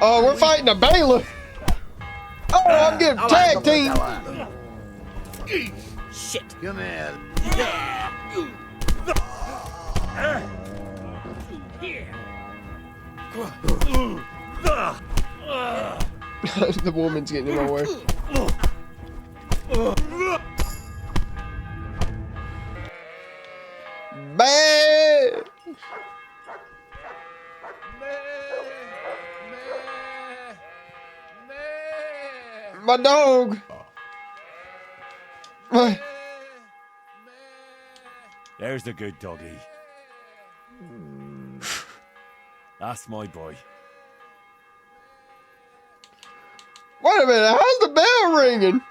Oh, we're fighting a bailiff. Oh, I'm getting tag team. Shit. Come here. The woman's getting in my way. Bad. My dog. There's the good doggy. That's my boy. Wait a minute, how's the bell ringing?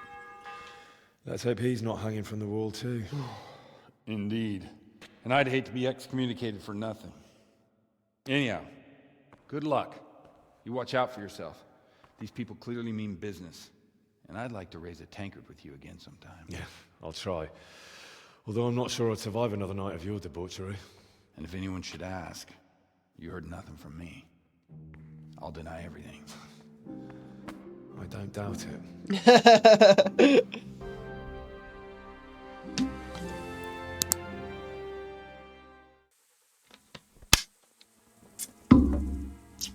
Let's hope he's not hanging from the wall too. Indeed. And I'd hate to be excommunicated for nothing. Anyhow, good luck. You watch out for yourself. These people clearly mean business. And I'd like to raise a tankard with you again sometime. Yeah, I'll try. Although I'm not sure I'd survive another night of your debauchery. And if anyone should ask, you heard nothing from me. I'll deny everything. I don't doubt it.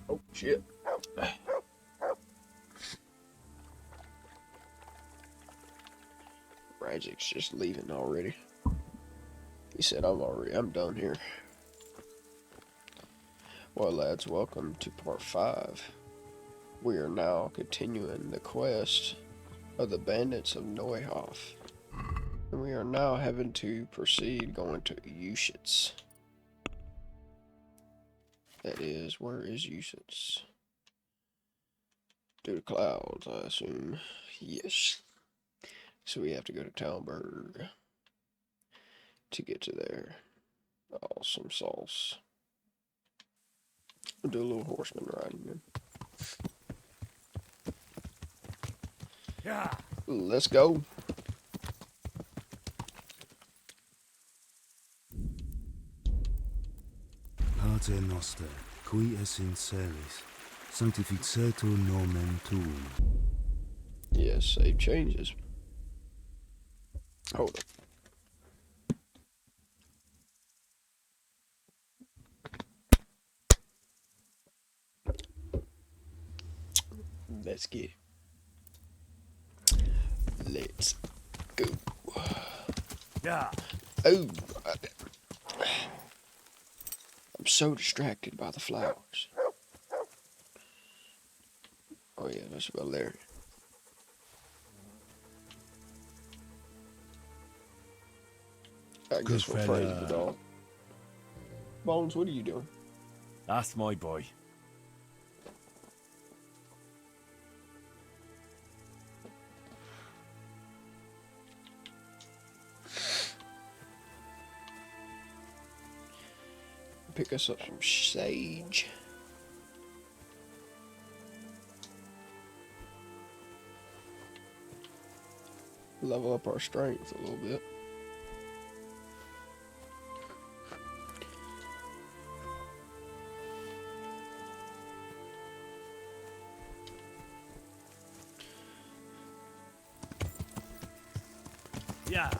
Oh, shit. Rajik's just leaving already. He said, I'm done here. Well, lads, welcome to part 5. We are now continuing the quest of the bandits of Neuhof. And we are now having to proceed going to Ushitz. That is, where is Ushitz? Through the clouds, I assume. Yes. So we have to go to Talberg to get to there. Awesome sauce. We'll do a little horseman riding then. Yeah. Let's go. Pater noster, qui es in celis, sanctificetur nomen tuum. Yes, save changes. Hold on. Let's get it. Let's go. Yeah. Oh, I'm so distracted by the flowers. Oh yeah, that's about there. I guess we'll praise the dog. Bones, what are you doing? That's my boy. Pick us up some sage. Level up our strength a little bit. Yeah.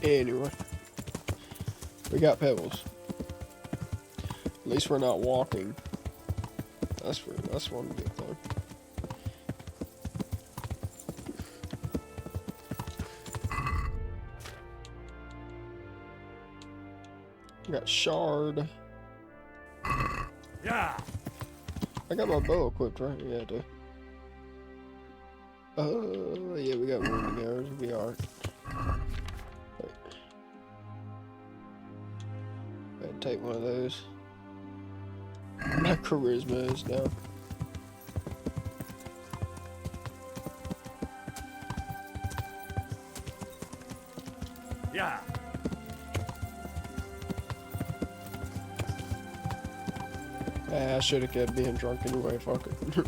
Anyway, we got pebbles. At least we're not walking. That's one good thing. We got shard. Yeah. I got my bow equipped, right? Yeah, I do. Yeah, we got wounding arrows. We'll be alright. Take one of those. My charisma is down. Yeah. I should have kept being drunk anyway, fuck it.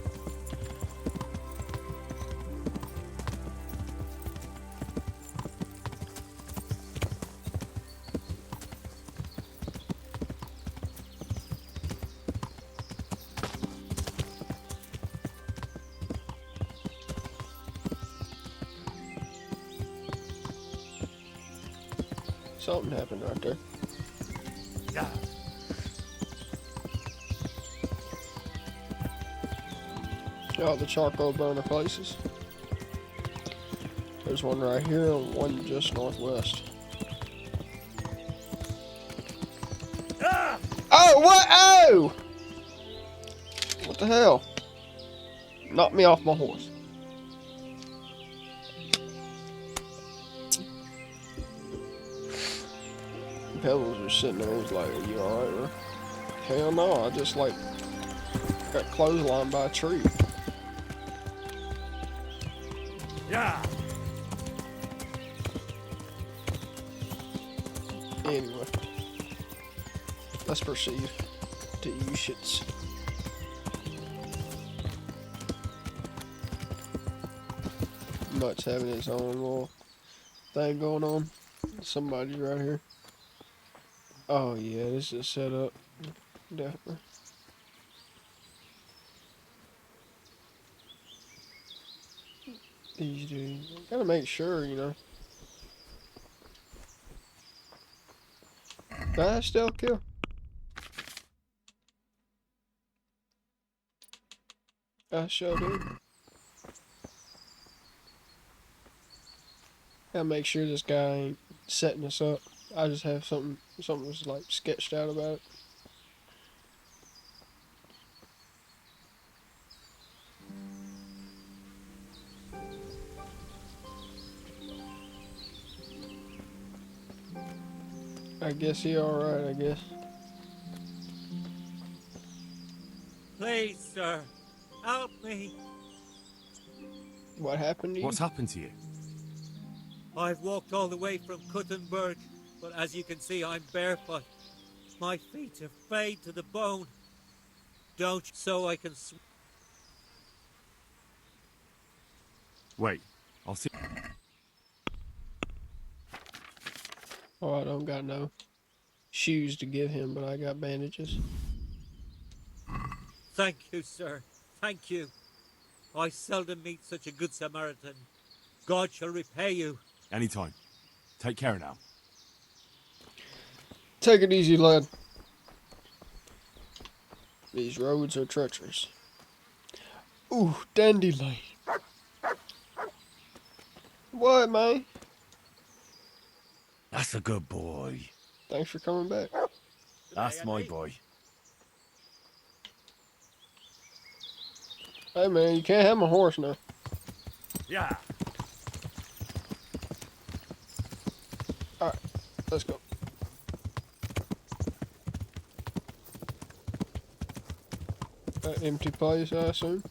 Something happened right there. Yeah. Oh, the charcoal burner places. There's one right here and one just northwest. Ah! Oh, what? Oh! What the hell? Knocked me off my horse. Pebbles was sitting there. He was like, "Are you alright, bro?" Hell no, I just like got clotheslined by a tree. Yeah. Anyway, let's proceed to Ushit's. Much having its own little thing going on. Somebody's right here. Oh yeah, this is set up. Definitely. These dudes. Gotta make sure, you know. Did I still kill? I sure did. Gotta make sure this guy ain't setting us up. I just have something that's like sketched out about it. I guess he alright, I guess. Please, sir, help me. What happened to you? What's happened to you? I've walked all the way from Kuttenberg, but as you can see, I'm barefoot. My feet are frayed to the bone. Don't so I can Wait, I'll see. Oh, I don't got no shoes to give him, but I got bandages. Thank you, sir. Thank you. I seldom meet such a good Samaritan. God shall repay you. Anytime. Take care now. Take it easy, lad. These roads are treacherous. Ooh, dandelion. What, man? That's a good boy. Thanks for coming back. That's my boy. Hey, man, you can't have my horse now. Yeah. Alright, let's go. Empty place, I assume.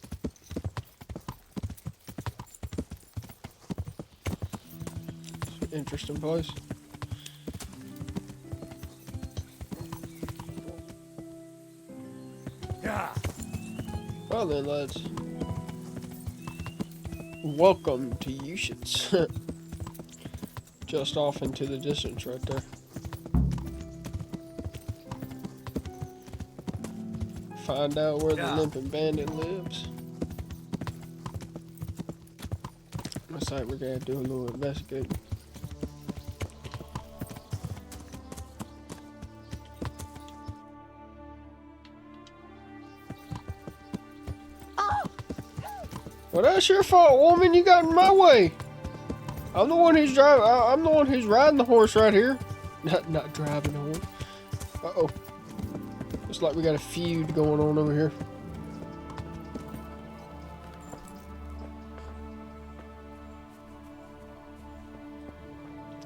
Interesting place. Yeah. Well then, lads. Welcome to Ushit's. Just off into the distance right there. Find out where the limping bandit lives. Looks like we're gonna do a little investigating. Well, that's your fault, woman. You got in my way. I'm the one who's driving. I'm the one who's riding the horse right here. Not driving the horse. Uh-oh. Looks like we got a feud going on over here.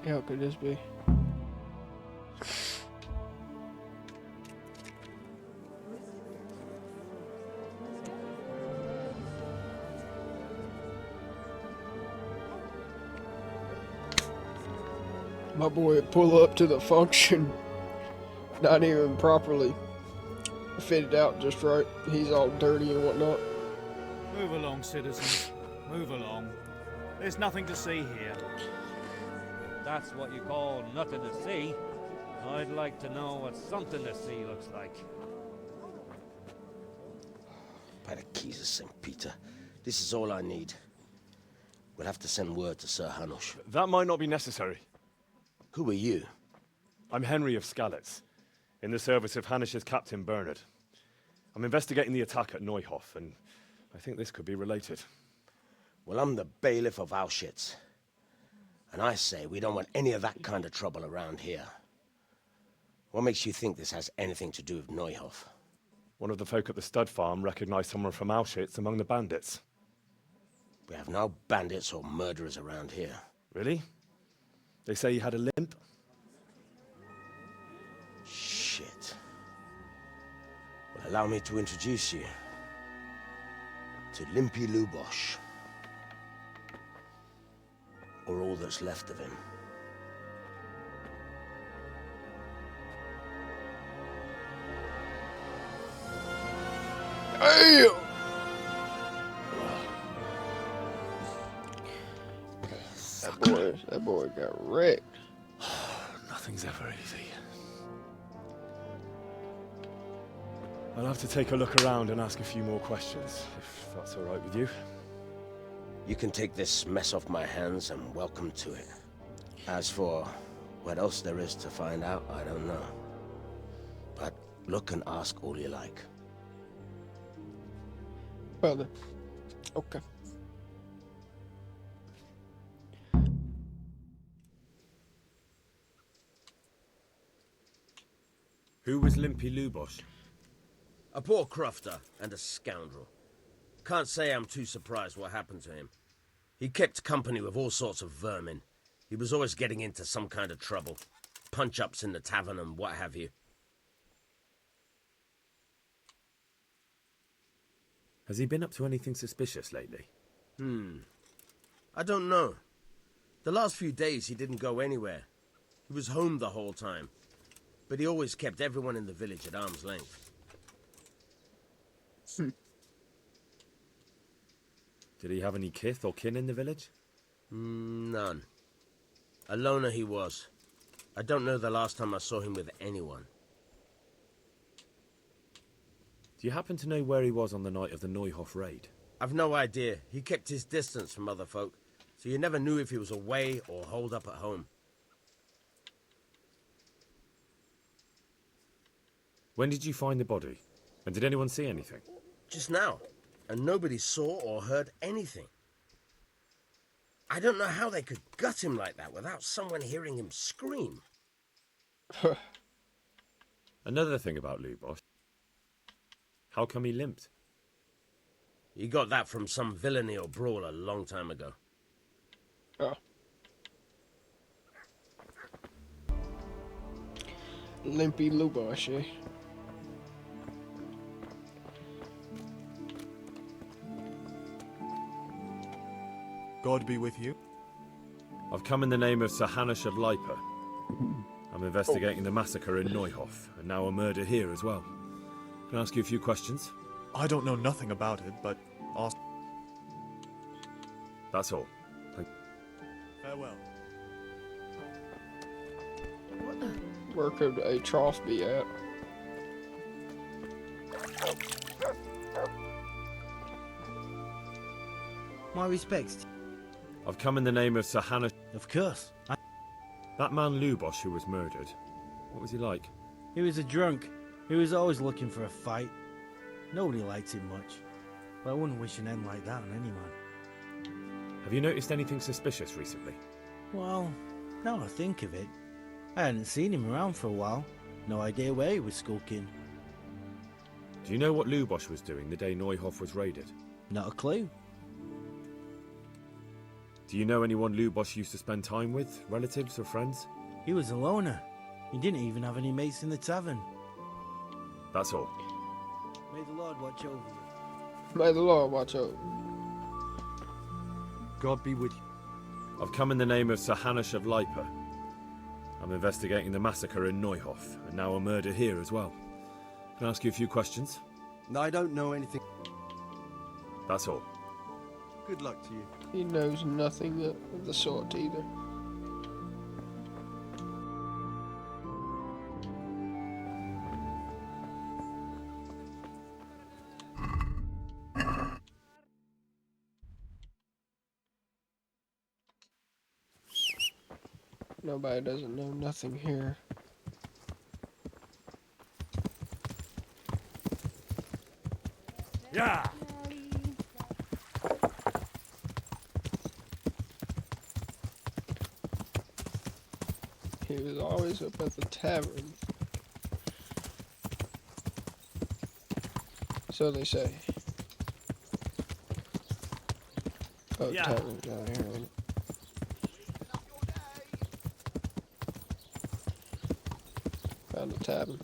How could this be? My boy would pull up to the function, not even properly fitted out just right. He's all dirty and whatnot. Move along, citizens. Move along. There's nothing to see here. That's what you call nothing to see. I'd like to know what something to see looks like. By the keys of St. Peter, this is all I need. We'll have to send word to Sir Hanush. That might not be necessary. Who are you? I'm Henry of Skalitz, in the service of Hanish's Captain Bernard. I'm investigating the attack at Neuhof, and I think this could be related. Well, I'm the bailiff of Auschwitz. And I say we don't want any of that kind of trouble around here. What makes you think this has anything to do with Neuhof? One of the folk at the stud farm recognized someone from Auschwitz among the bandits. We have no bandits or murderers around here. Really? They say he had a limp? Shit. Well, allow me to introduce you to Limpy Lubosh. Or all that's left of him. Damn! That boy got wrecked. Nothing's ever easy. I'll have to take a look around and ask a few more questions, if that's all right with you. You can take this mess off my hands and welcome to it. As for what else there is to find out, I don't know. But look and ask all you like. Well then. Okay. Who was Limpy Lubosh? A poor crofter and a scoundrel. Can't say I'm too surprised what happened to him. He kept company with all sorts of vermin. He was always getting into some kind of trouble. Punch-ups in the tavern and what have you. Has he been up to anything suspicious lately? I don't know. The last few days he didn't go anywhere. He was home the whole time. But he always kept everyone in the village at arm's length. Did he have any kith or kin in the village? None. A loner he was. I don't know the last time I saw him with anyone. Do you happen to know where he was on the night of the Neuhof raid? I've no idea. He kept his distance from other folk, so you never knew if he was away or holed up at home. When did you find the body? And did anyone see anything? Just now. And nobody saw or heard anything. I don't know how they could gut him like that without someone hearing him scream. Another thing about Lubosh. How come he limped? He got that from some villainy or brawl a long time ago. Oh. Limpy Lubosh, eh? God be with you. I've come in the name of Sir Hanish of Lipa. I'm investigating the massacre in Neuhof, and now a murder here as well. Can I ask you a few questions? I don't know nothing about it, but ask. That's all. Farewell. Where could a trough be at? My respects. I've come in the name of Sir Hanish. Of course. That man Lubosh who was murdered, what was he like? He was a drunk. He was always looking for a fight. Nobody liked him much. But I wouldn't wish an end like that on anyone. Have you noticed anything suspicious recently? Well, now I think of it, I hadn't seen him around for a while. No idea where he was skulking. Do you know what Lubosh was doing the day Neuhof was raided? Not a clue. Do you know anyone Lubosh used to spend time with? Relatives or friends? He was a loner. He didn't even have any mates in the tavern. That's all. May the Lord watch over you. May the Lord watch over. God be with you. I've come in the name of Sir Hanish of Lipa. I'm investigating the massacre in Neuhof, and now a murder here as well. Can I ask you a few questions? I don't know anything. That's all. Good luck to you. He knows nothing of the sort either. Nobody doesn't know nothing here. Yeah. He was always up at the tavern. So they say. Oh, Yeah. tavern's down here, ain't it? Found the tavern.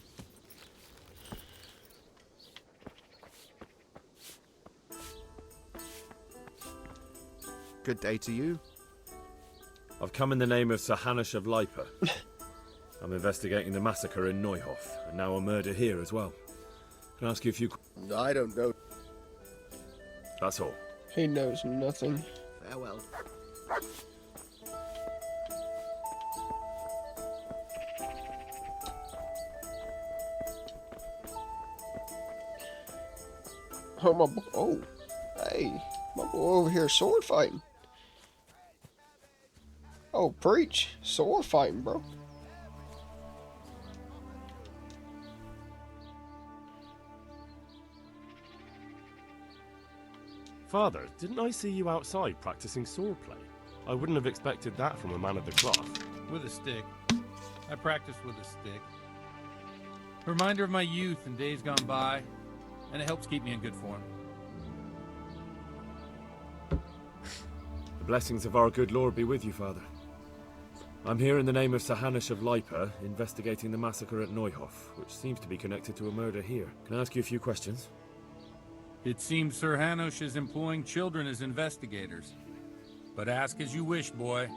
Good day to you. I've come in the name of Sir Hanush of Lipa. I'm investigating the massacre in Neuhof, and now a murder here as well. Can I ask you a few... I don't know. That's all. He knows nothing. Farewell. Oh, my boy. Oh, hey. My boy over here sword fighting. Oh, preach. Sword fighting, bro. Father, didn't I see you outside practicing swordplay? I wouldn't have expected that from a man of the cloth. With a stick. I practice with a stick. Reminder of my youth and days gone by, and it helps keep me in good form. The blessings of our good Lord be with you, Father. I'm here in the name of Sir Hanush of Lipa, investigating the massacre at Neuhof, which seems to be connected to a murder here. Can I ask you a few questions? It seems Sir Hanush is employing children as investigators. But ask as you wish, boy.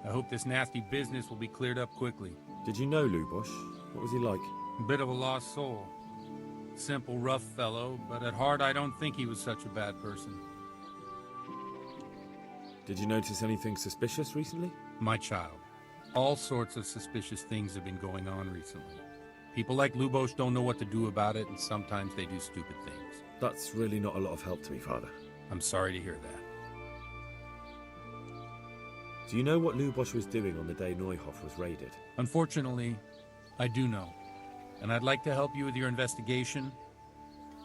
I hope this nasty business will be cleared up quickly. Did you know Lubosh? What was he like? A bit of a lost soul. Simple, rough fellow, but at heart I don't think he was such a bad person. Did you notice anything suspicious recently? My child. All sorts of suspicious things have been going on recently. People like Lubosh don't know what to do about it, and sometimes they do stupid things. That's really not a lot of help to me, Father. I'm sorry to hear that. Do you know what Lubosh was doing on the day Neuhof was raided? Unfortunately, I do know. And I'd like to help you with your investigation,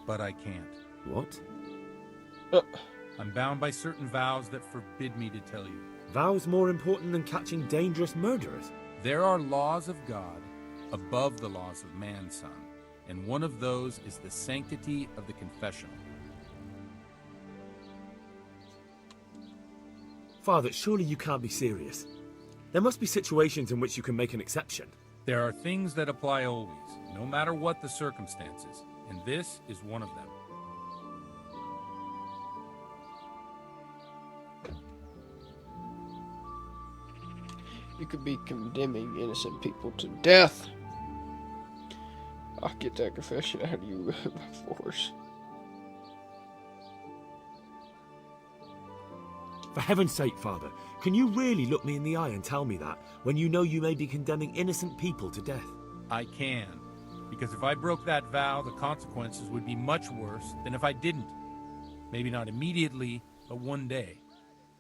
but I can't. What? I'm bound by certain vows that forbid me to tell you. Vows more important than catching dangerous murderers? There are laws of God above the laws of man, son. And one of those is the sanctity of the confessional. Father, surely you can't be serious. There must be situations in which you can make an exception. There are things that apply always, no matter what the circumstances, and this is one of them. You could be condemning innocent people to death. I'll get that confession out of you by force. For heaven's sake, Father, can you really look me in the eye and tell me that, when you know you may be condemning innocent people to death? I can, because if I broke that vow, the consequences would be much worse than if I didn't. Maybe not immediately, but one day.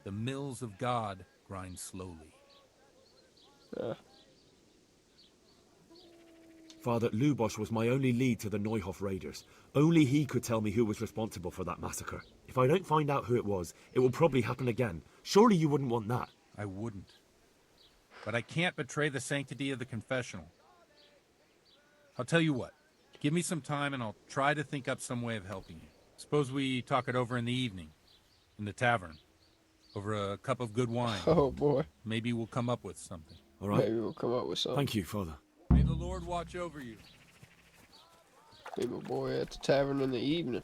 The mills of God grind slowly. Father, Lubosh was my only lead to the Neuhof raiders. Only he could tell me who was responsible for that massacre. If I don't find out who it was, it will probably happen again. Surely you wouldn't want that. I wouldn't. But I can't betray the sanctity of the confessional. I'll tell you what. Give me some time and I'll try to think up some way of helping you. Suppose we talk it over in the evening. In the tavern. Over a cup of good wine. Oh, boy. Maybe we'll come up with something. All right. Maybe we'll come up with something. Thank you, Father. May the Lord watch over you. Be my boy at the tavern in the evening.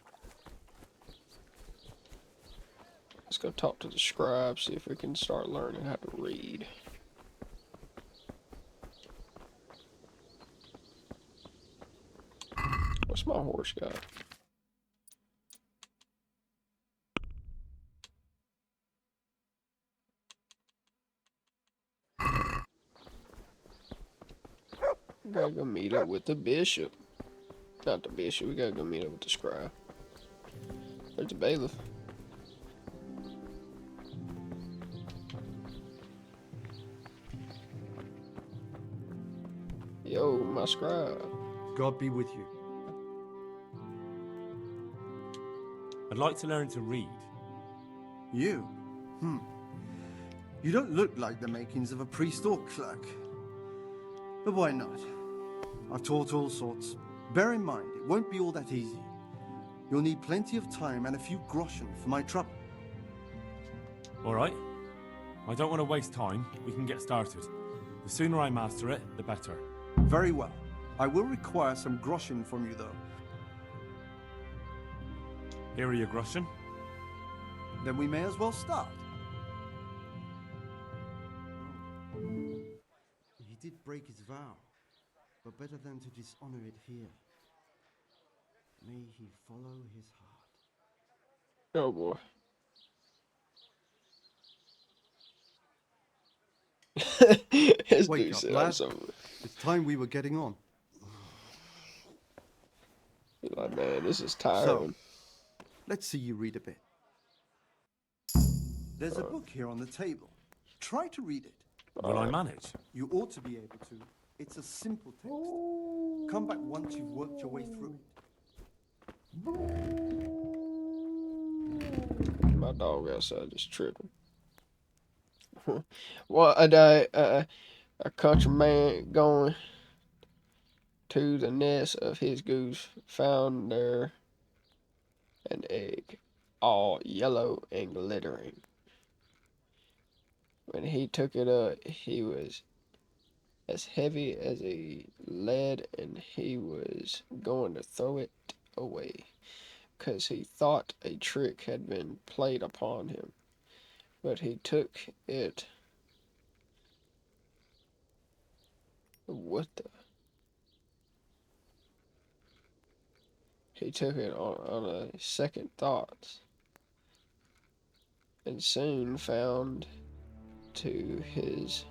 Let's go talk to the scribe, see if we can start learning how to read. What's my horse got? We gotta go meet up with the bishop. Not the bishop, we gotta go meet up with the scribe. There's the bailiff. Yo, my scribe. God be with you. I'd like to learn to read. You? You don't look like the makings of a priest or clerk. But why not? I've taught all sorts. Bear in mind, it won't be all that easy. You'll need plenty of time and a few groschen for my trouble. All right. I don't want to waste time. We can get started. The sooner I master it, the better. Very well. I will require some groschen from you, though. Here are your groschen. Then we may as well start. He did break his vow, but better than to dishonor it here. May he follow his heart. Oh boy. This Wake dude up, said lad. something. It's time we were getting on. He's like, man, this is tiring. So, let's see you read a bit. There's a book here on the table. Try to read it. Will I manage? You ought to be able to. It's a simple text. Come back once you've worked your way through it. My dog outside just tripping. One day, a countryman going to the nest of his goose found there an egg, all yellow and glittering. When he took it up, he was as heavy as a lead, and he was going to throw it away, 'cause he thought a trick had been played upon him. But he took it. What the? He took it on a second thought, and soon found to his,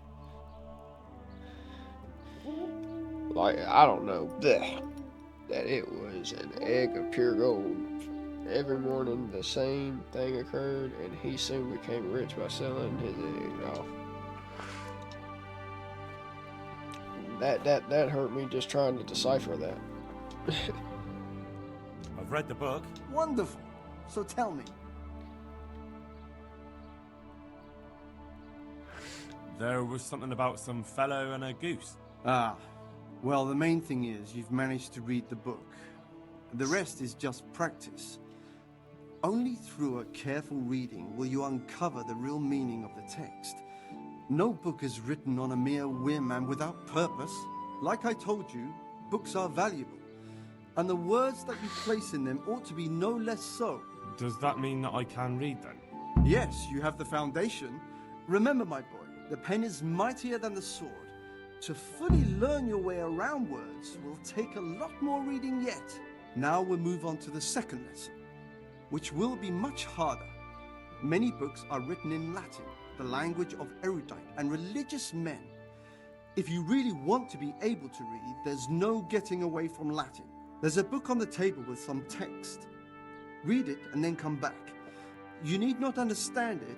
like, I don't know, bleh, that it was an egg of pure gold. Every morning the same thing occurred, and he soon became rich by selling his egg off. That hurt me just trying to decipher that. I've read the book. Wonderful. So tell me. There was something about some fellow and a goose. Ah, well, the main thing is you've managed to read the book. The rest is just practice. Only through a careful reading will you uncover the real meaning of the text. No book is written on a mere whim and without purpose. Like I told you, books are valuable, and the words that you place in them ought to be no less so. Does that mean that I can read then? Yes, you have the foundation. Remember, my boy, the pen is mightier than the sword. To fully learn your way around words will take a lot more reading yet. Now we'll move on to the second lesson, which will be much harder. Many books are written in Latin, the language of erudite and religious men. If you really want to be able to read, there's no getting away from Latin. There's a book on the table with some text. Read it and then come back. You need not understand it,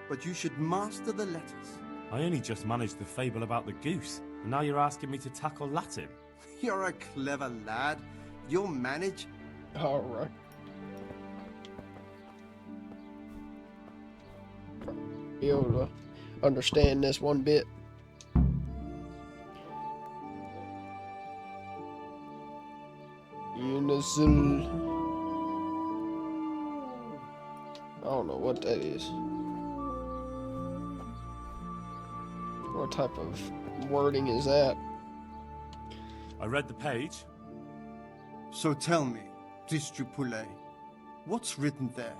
but you should master the letters. I only just managed the fable about the goose, and now you're asking me to tackle Latin. You're a clever lad. You'll manage. All right. Be able to understand this one bit. Unison. I don't know what that is. What type of wording is that? I read the page. So tell me, Distrupule, what's written there?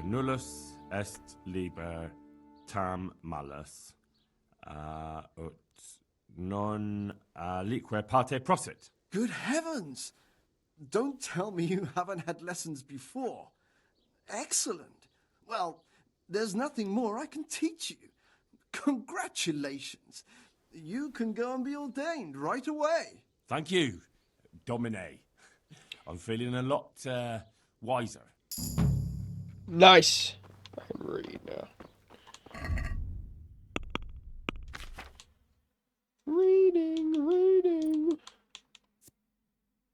Nullus est liber tam malus, ut non alique parte prosit. Good heavens! Don't tell me you haven't had lessons before. Excellent. Well, there's nothing more I can teach you. Congratulations. You can go and be ordained right away. Thank you, Domine. I'm feeling a lot wiser. Nice. I can read now. Reading.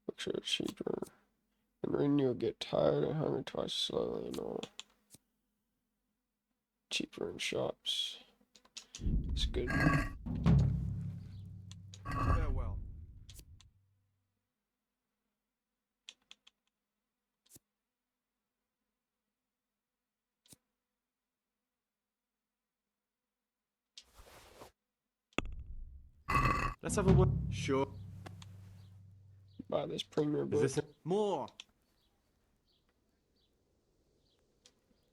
Books are cheaper. And reading you'll get tired and hungry twice slowly and all. Cheaper in shops. It's good. Farewell. Let's have a word. Sure. Buy this premier book. Is this More.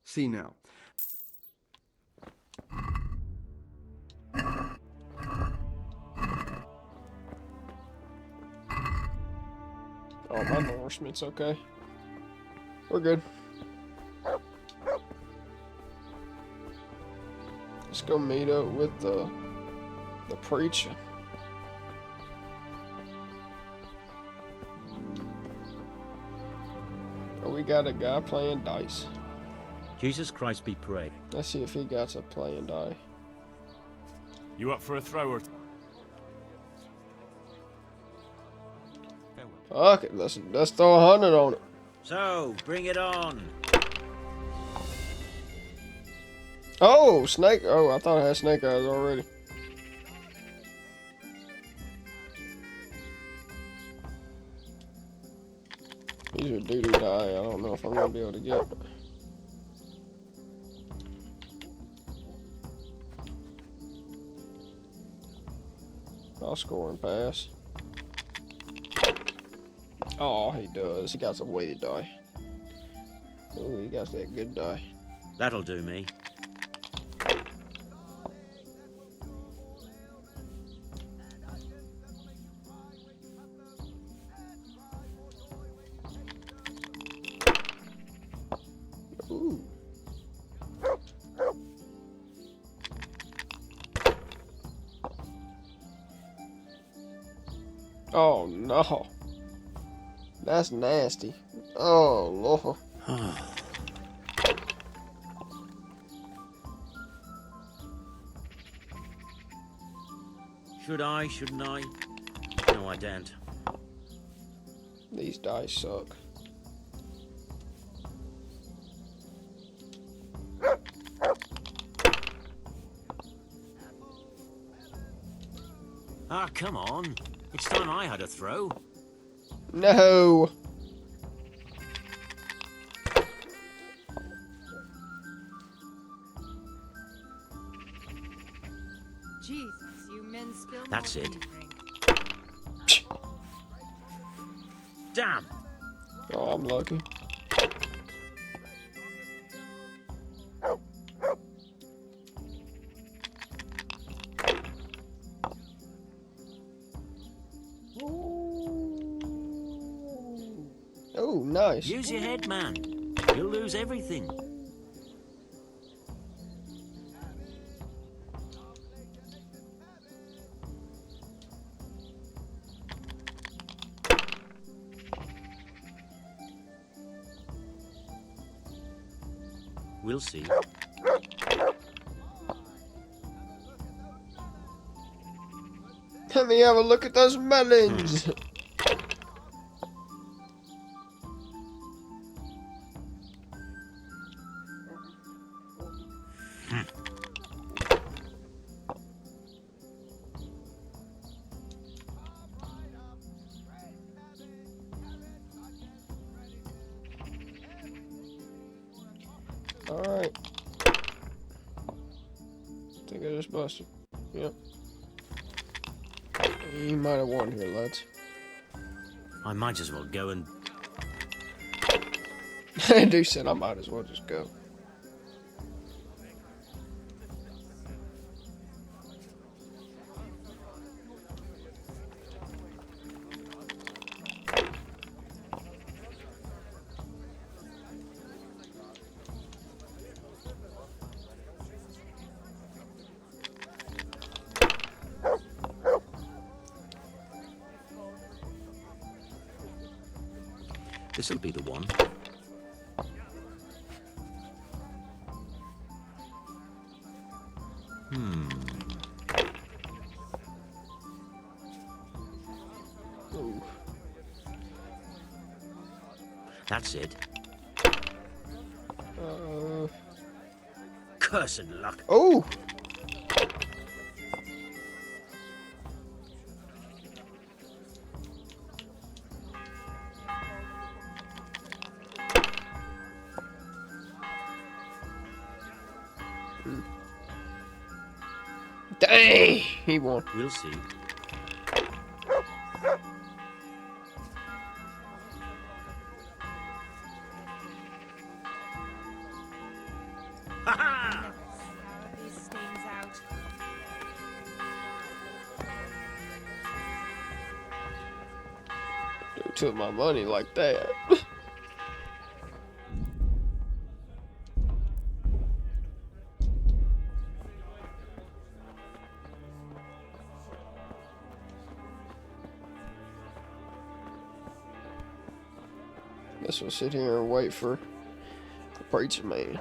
See now. Oh, my nourishment's okay. We're good. Let's go meet up with the preacher. Oh, we got a guy playing dice. Jesus Christ be praised. Let's see if he got a playing die. You up for a throw or... Fuck it, let's throw 100 on it. So, bring it on. Oh, snake. Oh, I thought I had snake eyes already. These are doo-doo die. I don't know if I'm gonna be able to get. I'll score and pass. Oh, he does. He got some weighted die. Oh, he got that good die. That'll do me. Ooh. Oh no. That's nasty. Oh Lord. Should I? Shouldn't I? No, I don't. These dice suck. Ah, come on. It's time I had a throw. No. Jesus, you men still. That's it. Damn. Oh, I'm lucky. Oh, nice. Use your head, man. You'll lose everything. We'll see. Let me have a look at those melons. Alright. I think I just busted. Yep. You might have won here, lads. I might as well go and... Dude said I might as well just go. This'll be the one. That's it. Cursed luck. Oh! Dang! He won. We'll see. These stains out. Who took my money like that? Guess we'll sit here and wait for the preacher man.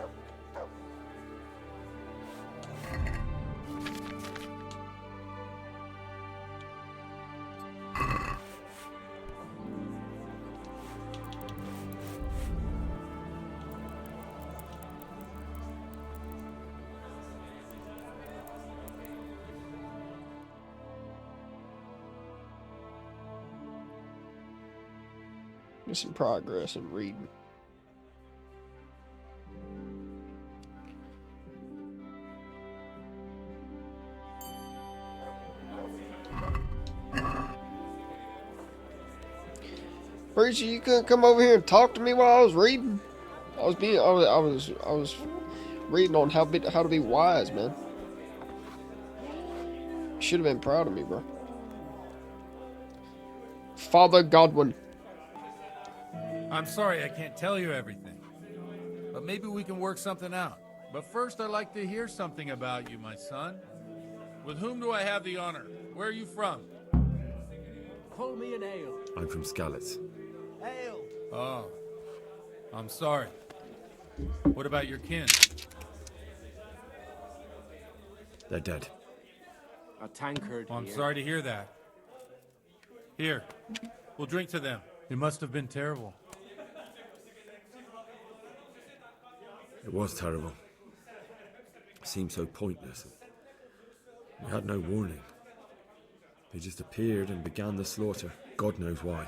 Get some progress in reading. Preacher, you couldn't come over here and talk to me while I was reading. I was reading on how to be wise, man. You should have been proud of me, bro. Father Godwin. I'm sorry I can't tell you everything, but maybe we can work something out. But first, I'd like to hear something about you, my son. With whom do I have the honor? Where are you from? Pour me an ale. I'm from Skalitz. Ale. Oh, I'm sorry. What about your kin? They're dead. A tankard. I'm sorry to hear that. Here, we'll drink to them. It must have been terrible. It was terrible. It seemed so pointless. We had no warning. They just appeared and began the slaughter. God knows why.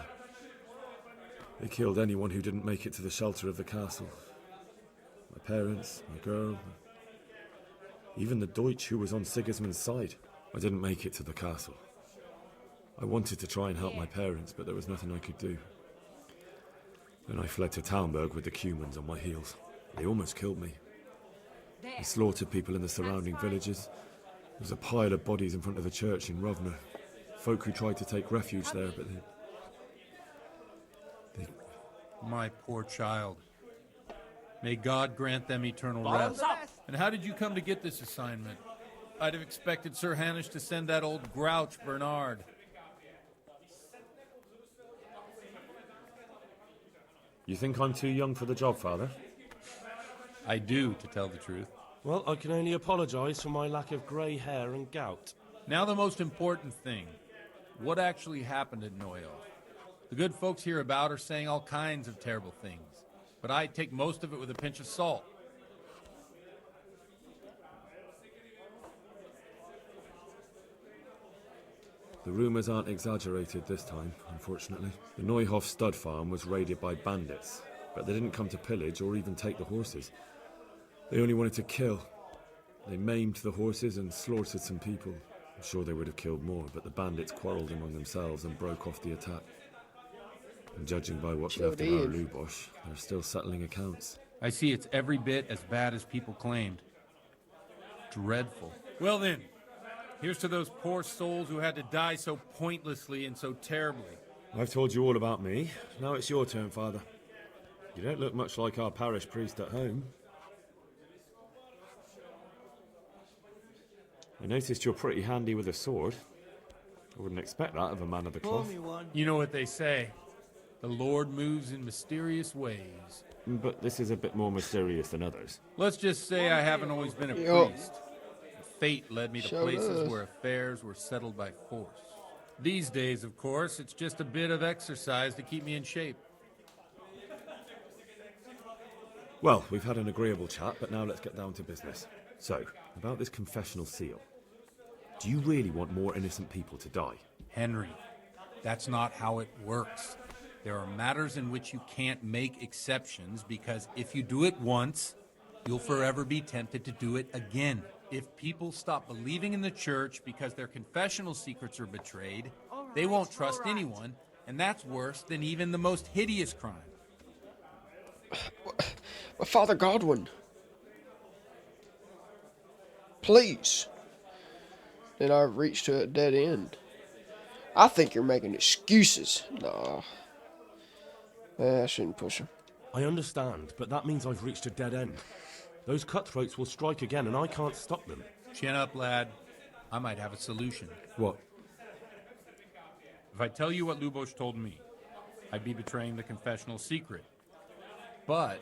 They killed anyone who didn't make it to the shelter of the castle. My parents, my girl, even the Deutsch who was on Sigismund's side. I didn't make it to the castle. I wanted to try and help my parents, but there was nothing I could do. Then I fled to Talmberg with the Cumans on my heels. They almost killed me. They slaughtered people in the surrounding villages. There was a pile of bodies in front of the church in Rovno. Folk who tried to take refuge there, but they... My poor child. May God grant them eternal rest. And how did you come to get this assignment? I'd have expected Sir Hanish to send that old grouch, Bernard. You think I'm too young for the job, Father? I do, to tell the truth. Well, I can only apologise for my lack of grey hair and gout. Now the most important thing. What actually happened at Neuhof? The good folks hereabout are saying all kinds of terrible things, but I take most of it with a pinch of salt. The rumours aren't exaggerated this time, unfortunately. The Neuhof stud farm was raided by bandits, but they didn't come to pillage or even take the horses. They only wanted to kill. They maimed the horses and slaughtered some people. I'm sure they would have killed more, but the bandits quarrelled among themselves and broke off the attack. And judging by what's left of our Lubosh, they're still settling accounts. I see it's every bit as bad as people claimed. Dreadful. Well then, here's to those poor souls who had to die so pointlessly and so terribly. I've told you all about me. Now it's your turn, Father. You don't look much like our parish priest at home. I noticed you're pretty handy with a sword. I wouldn't expect that of a man of the cloth. You know what they say. The Lord moves in mysterious ways. But this is a bit more mysterious than others. Let's just say I haven't always been a priest. Fate led me to Show places us. where affairs were settled by force. These days, of course, it's just a bit of exercise to keep me in shape. Well, we've had an agreeable chat, but now let's get down to business. So, about this confessional seal. Do you really want more innocent people to die? Henry, that's not how it works. There are matters in which you can't make exceptions because if you do it once, you'll forever be tempted to do it again. If people stop believing in the church because their confessional secrets are betrayed, they won't trust anyone, and that's worse than even the most hideous crime. But Father Godwin, please. Then I've reached to a dead end. I think you're making excuses. Nah. I shouldn't push him. I understand, but that means I've reached a dead end. Those cutthroats will strike again, and I can't stop them. Chin up, lad. I might have a solution. What? If I tell you what Lubos told me, I'd be betraying the confessional secret. But,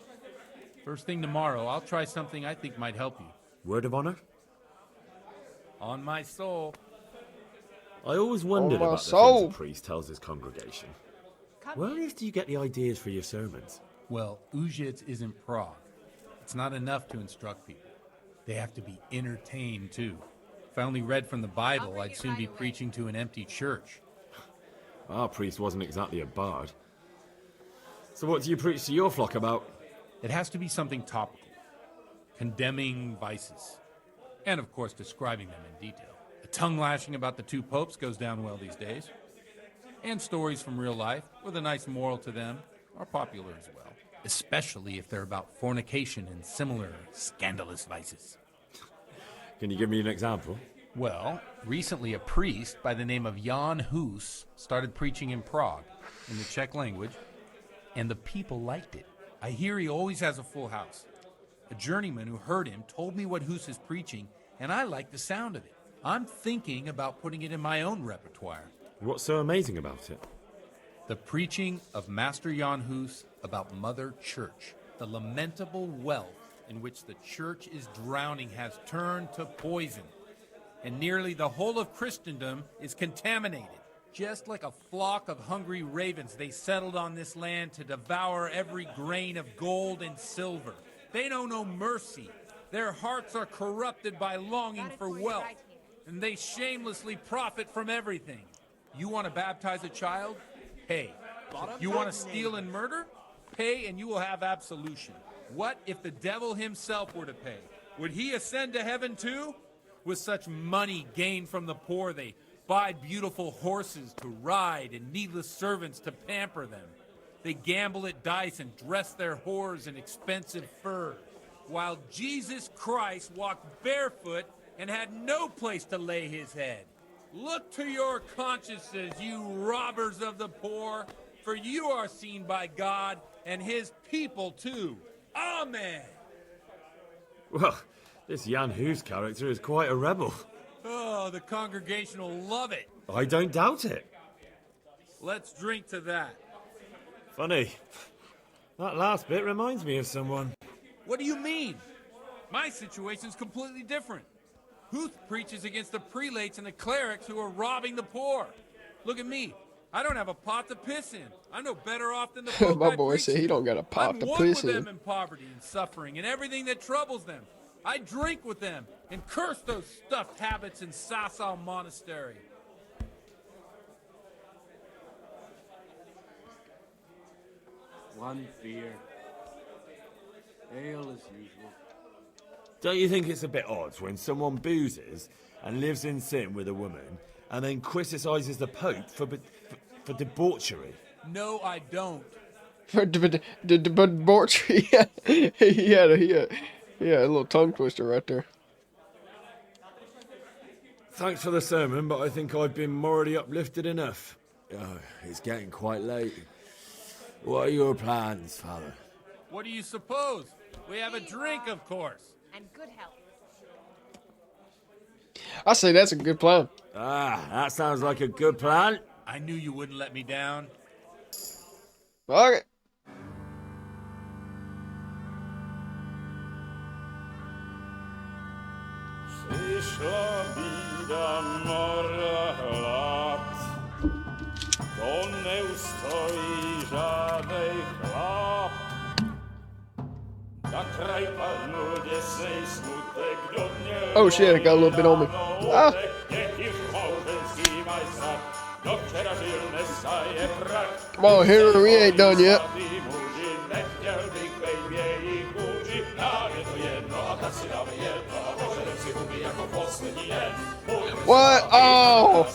first thing tomorrow, I'll try something I think might help you. Word of honor? On my soul. I always wondered about the things a priest tells his congregation. Where on earth do you get the ideas for your sermons? Well, Ujits isn't Prague. It's not enough to instruct people. They have to be entertained, too. If I only read from the Bible, I'd soon be preaching to an empty church. Our priest wasn't exactly a bard. So what do you preach to your flock about? It has to be something topical. Condemning vices. And, of course, describing them in detail. The tongue-lashing about the two popes goes down well these days. And stories from real life, with a nice moral to them, are popular as well. Especially if they're about fornication and similar scandalous vices. Can you give me an example? Well, recently a priest by the name of Jan Hus started preaching in Prague, in the Czech language, and the people liked it. I hear he always has a full house. A journeyman who heard him told me what Hus is preaching, and I like the sound of it. I'm thinking about putting it in my own repertoire. What's so amazing about it? The preaching of Master Jan Hus about Mother Church. The lamentable wealth in which the church is drowning has turned to poison. And nearly the whole of Christendom is contaminated. Just like a flock of hungry ravens, they settled on this land to devour every grain of gold and silver. They know no mercy. Their hearts are corrupted by longing for wealth, and they shamelessly profit from everything. You want to baptize a child? Pay. You want to steal and murder? Pay and you will have absolution. What if the devil himself were to pay? Would he ascend to heaven too? With such money gained from the poor, they buy beautiful horses to ride and needless servants to pamper them. They gamble at dice and dress their whores in expensive furs, while Jesus Christ walked barefoot and had no place to lay his head. Look to your consciences, you robbers of the poor, for you are seen by God and his people too. Amen. Well, this Jan Hus character is quite a rebel. Oh, the congregation will love it. I don't doubt it. Let's drink to that. Funny. That last bit reminds me of someone. What do you mean? My situation's completely different. Huth preaches against the prelates and the clerics who are robbing the poor. Look at me. I don't have a pot to piss in. I'm no better off than the folk My boy said he don't got a pot to piss in. I'm one with them in poverty and suffering and everything that troubles them. I drink with them and curse those stuffed habits in Sasau Monastery. One beer. Ale as usual. Don't you think it's a bit odd when someone boozes and lives in sin with a woman and then criticises the Pope for debauchery? No, I don't. For debauchery? He had a little tongue twister right there. Thanks for the sermon, but I think I've been morally uplifted enough. It's getting quite late. What are your plans, Father? What do you suppose? We have a drink, of course. And good health. I say that's a good plan. That sounds like a good plan. I knew you wouldn't let me down. Okay. Przyszła bida mora lat, to nie ustoi żadnej chlap. Oh shit, I got a little bit on me. Ah. Come on, Henry, we ain't done yet. What? Oh!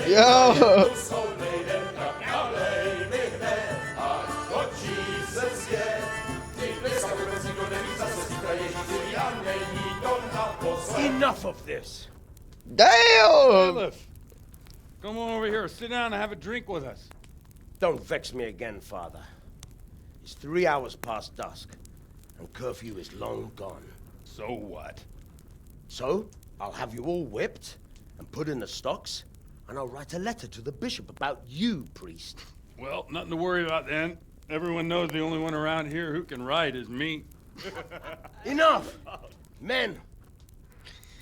Yo! Enough of this! Damn! Bailiff, come on over here. Sit down and have a drink with us. Don't vex me again, Father. It's 3 hours past dusk, and curfew is long gone. So what? So, I'll have you all whipped and put in the stocks, and I'll write a letter to the bishop about you, priest. Well, nothing to worry about then. Everyone knows the only one around here who can write is me. Enough! Men,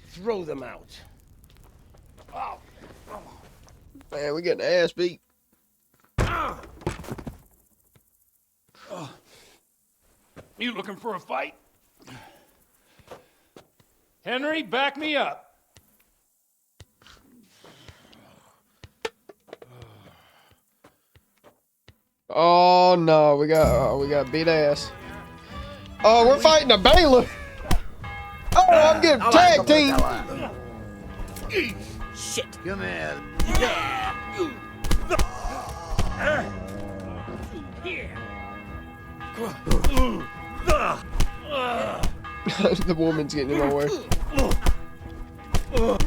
throw them out. Oh. Man, we getting ass beat. You looking for a fight? Henry, back me up. Oh no, we got beat ass. Oh, we're fighting a bailiff. Oh, I'm getting tag team. Shit. Come here. The woman's getting in my way. Oh,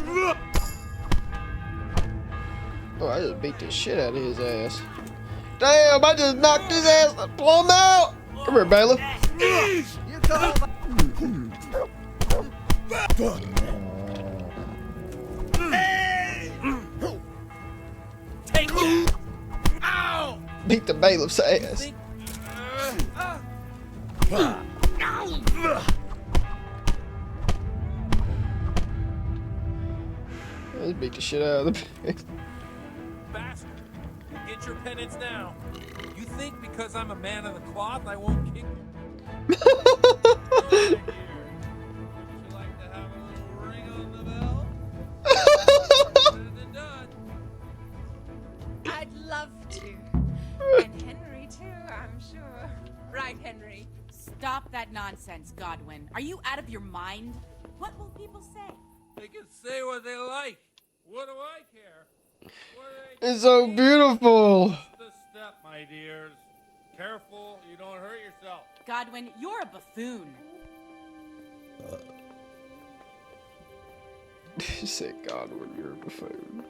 I just beat the shit out of his ass. Damn, I just knocked his ass plumb out. Come here, bailiff. Beat the bailiff's ass. Let's beat the shit out of the pig. Bastard, get your penance now. You think because I'm a man of the cloth, I won't kick you? Would you like to have a little ring on the bell? I'd love to. And Henry, too, I'm sure. Right, Henry? Stop that nonsense, Godwin. Are you out of your mind? What will people say? They can say what they like. What do I care? It's so beautiful. The step, my dears. Careful, you don't hurt yourself. Godwin, you're a buffoon. You said Godwin, you're a buffoon.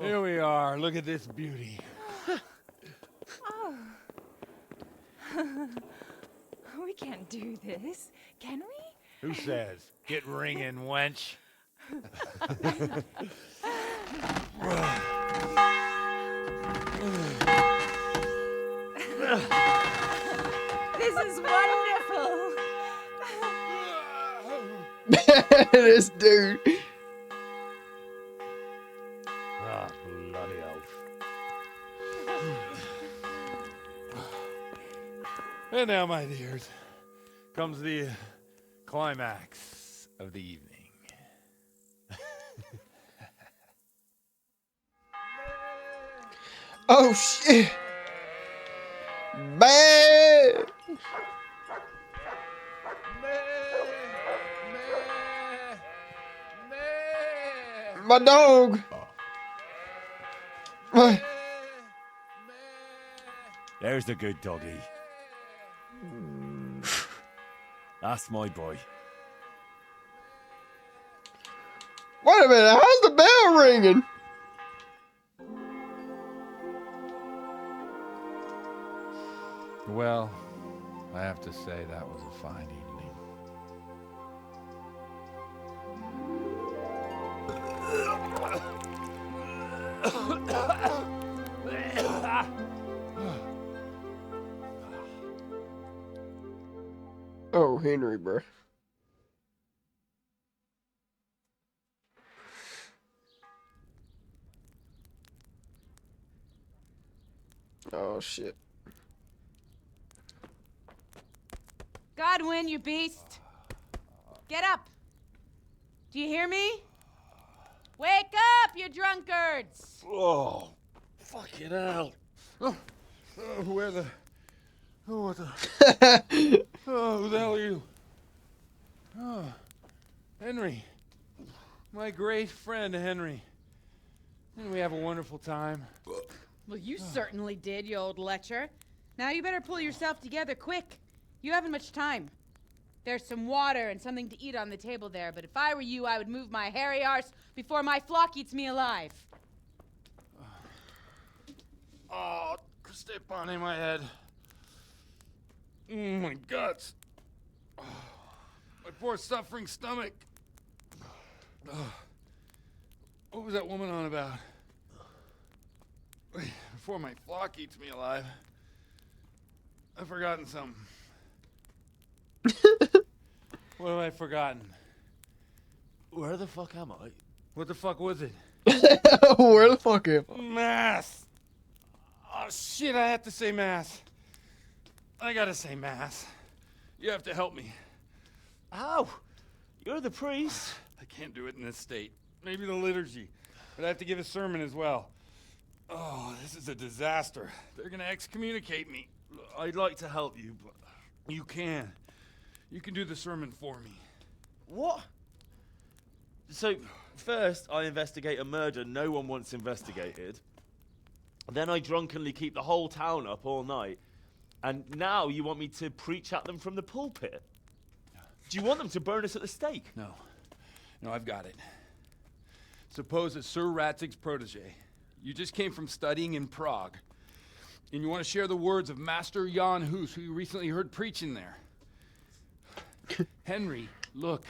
Here we are. Look at this beauty. Oh. We can't do this, can we? Who says? Get ringing, wench. This is wonderful. This dude. Ah, bloody oath. And now, my dears, comes the climax of the evening. Oh shit. Bad. My dog. There's the good doggy. That's my boy. Wait a minute, how's the bell ringing? Well, I have to say that was a fine evening. Oh, Henry, bro. Oh, shit. Godwin, you beast! Get up! Do you hear me? Wake up, you drunkards! Oh, fucking hell. Where the... Oh, what the... Oh, who the hell are you? Oh, Henry. My great friend, Henry. Didn't we have a wonderful time? Well, you certainly did, you old lecher. Now you better pull yourself together quick. You haven't much time. There's some water and something to eat on the table there, but if I were you, I would move my hairy arse before my flock eats me alive. Oh, step on in my head. My guts. Oh, my poor suffering stomach. Oh, what was that woman on about? Before my flock eats me alive. I've forgotten something. What have I forgotten? Where the fuck am I? What the fuck was it? Where the fuck am I? Mass. Oh shit, I have to say mass. I gotta say mass. You have to help me. How? You're the priest. I can't do it in this state. Maybe the liturgy. But I have to give a sermon as well. Oh, this is a disaster. They're gonna excommunicate me. I'd like to help you, but... You can. You can do the sermon for me. What? So, first I investigate a murder no one wants investigated. Then I drunkenly keep the whole town up all night. And now you want me to preach at them from the pulpit? Do you want them to burn us at the stake? No. No, I've got it. Suppose that Sir Ratzig's protege. You just came from studying in Prague. And you want to share the words of Master Jan Hus, who you recently heard preaching there. Henry, look.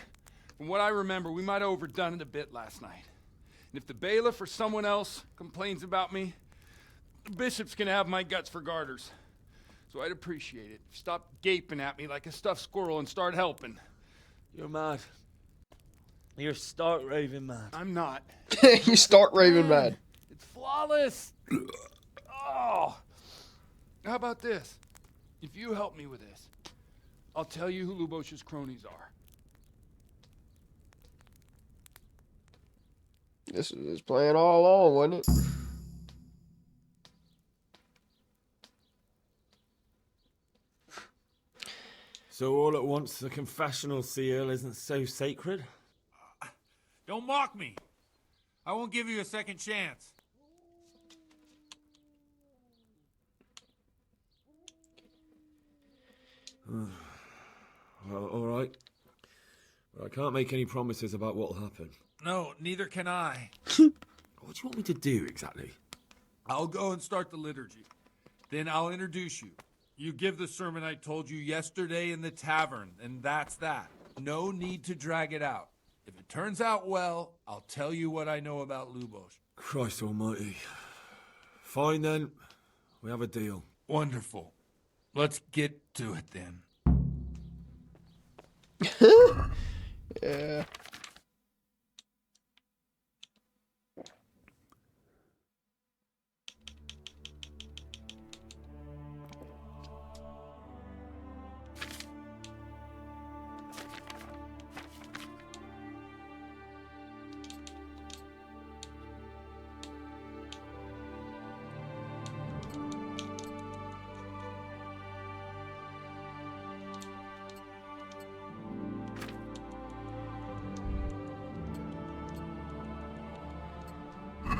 From what I remember, we might have overdone it a bit last night. And if the bailiff or someone else complains about me, the bishop's gonna have my guts for garters. So I'd appreciate it. Stop gaping at me like a stuffed squirrel and start helping. You're mad. You're stark raving mad. I'm not. You start raving mad. It's flawless. Oh. How about this? If you help me with this, I'll tell you who Lubosh's cronies are. This was playing all along, wasn't it? So all at once the confessional seal isn't so sacred? Don't mock me. I won't give you a second chance. Well, all right. But I can't make any promises about what'll happen. No, neither can I. What do you want me to do exactly? I'll go and start the liturgy. Then I'll introduce you. You give the sermon I told you yesterday in the tavern, and that's that. No need to drag it out. If it turns out well, I'll tell you what I know about Lubosh. Christ almighty. Fine then. We have a deal. Wonderful. Let's get to it then. Yeah.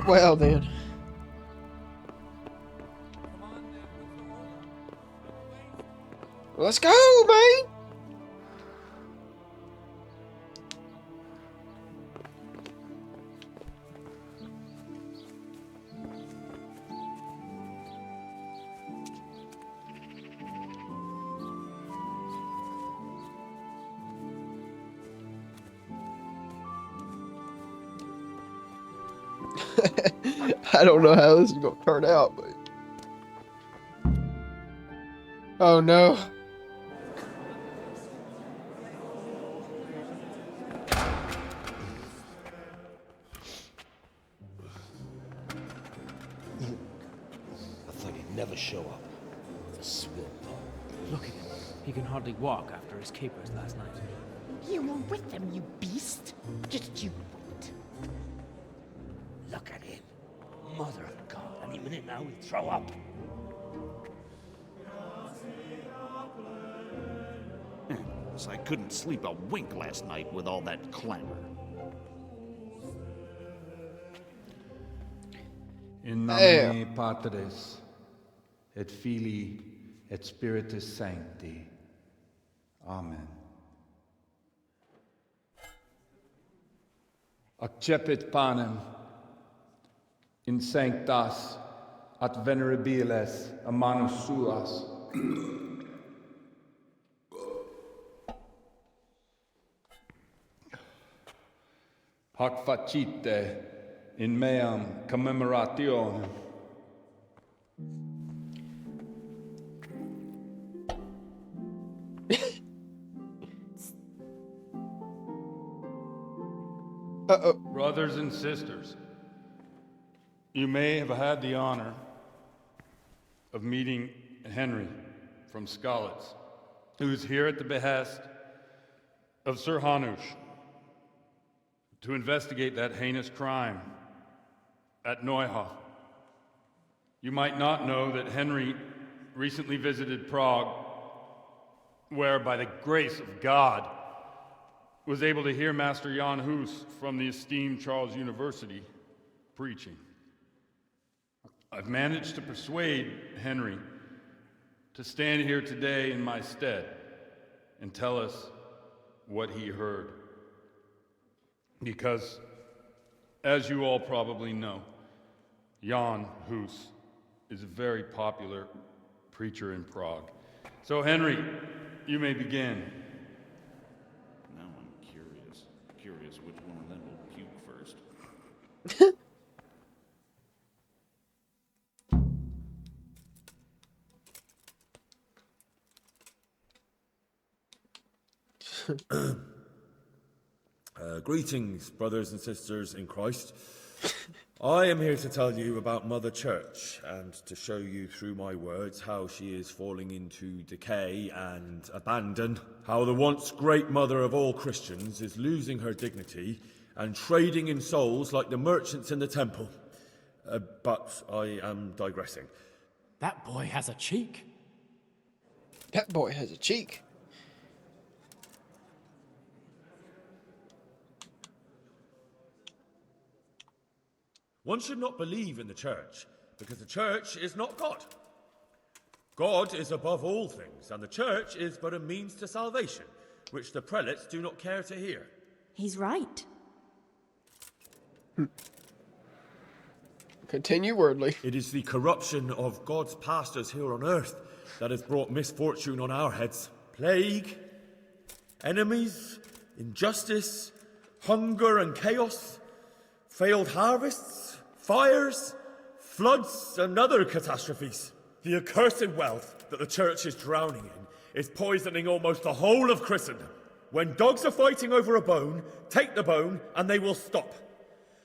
Well then. Let's go, man! I don't know how this is going to turn out, but... Oh no. He can hardly walk after his capers last night. You were with them, you beast. Just you wait. Look at him. Mother of God, any minute now he'll throw up. So I couldn't sleep a wink last night with all that clamor. In nomine Patris, et Filii, et Spiritus Sancti. Amen. Accepit panem in sanctas at venerabiles a manus suas. Hac facite in meam commemorationem. Brothers and sisters, you may have had the honor of meeting Henry from Skalitz, who is here at the behest of Sir Hanush to investigate that heinous crime at Neuhof. You might not know that Henry recently visited Prague, where, by the grace of God, was able to hear Master Jan Hus from the esteemed Charles University preaching. I've managed to persuade Henry to stand here today in my stead and tell us what he heard. Because, as you all probably know, Jan Hus is a very popular preacher in Prague. So, Henry, you may begin. Now I'm curious which one of them will puke first. Greetings, brothers and sisters in Christ. I am here to tell you about Mother Church and to show you through my words how she is falling into decay and abandon, how the once great mother of all Christians is losing her dignity and trading in souls like the merchants in the temple. But I am digressing. That boy has a cheek. That boy has a cheek. One should not believe in the church, because the church is not God. God is above all things, and the church is but a means to salvation, which the prelates do not care to hear. He's right. Continue wordly. It is the corruption of God's pastors here on earth that has brought misfortune on our heads. Plague, enemies, injustice, hunger and chaos, failed harvests, fires, floods, and other catastrophes. The accursed wealth that the church is drowning in is poisoning almost the whole of Christendom. When dogs are fighting over a bone, take the bone and they will stop.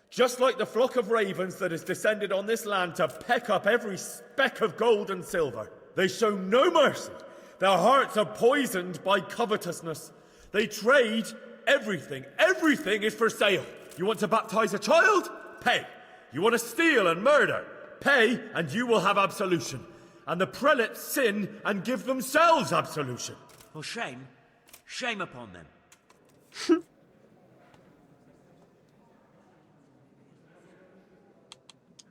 Just like the flock of ravens that has descended on this land to peck up every speck of gold and silver. They show no mercy. Their hearts are poisoned by covetousness. They trade everything. Everything is for sale. You want to baptize a child? Pay. You want to steal and murder? Pay, and you will have absolution. And the prelates sin and give themselves absolution. Well, shame. Shame upon them.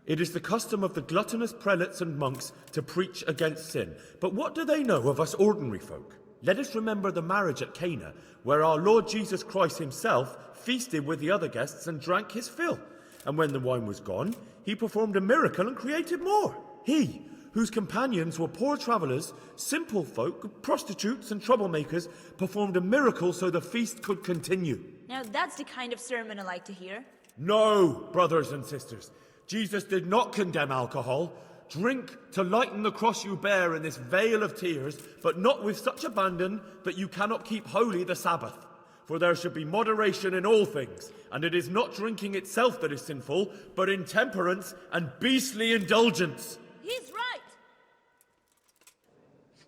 It is the custom of the gluttonous prelates and monks to preach against sin. But what do they know of us ordinary folk? Let us remember the marriage at Cana, where our Lord Jesus Christ himself feasted with the other guests and drank his fill. And when the wine was gone, he performed a miracle and created more. He, whose companions were poor travellers, simple folk, prostitutes and troublemakers, performed a miracle so the feast could continue. Now that's the kind of sermon I like to hear. No, brothers and sisters. Jesus did not condemn alcohol. Drink to lighten the cross you bear in this vale of tears, but not with such abandon that you cannot keep holy the Sabbath. For there should be moderation in all things, and it is not drinking itself that is sinful, but intemperance and beastly indulgence. He's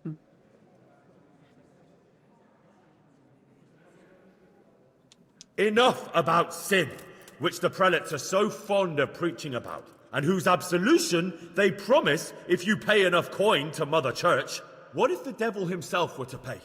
right. Enough about sin, which the prelates are so fond of preaching about, and whose absolution they promise if you pay enough coin to Mother Church. What if the devil himself were to pay?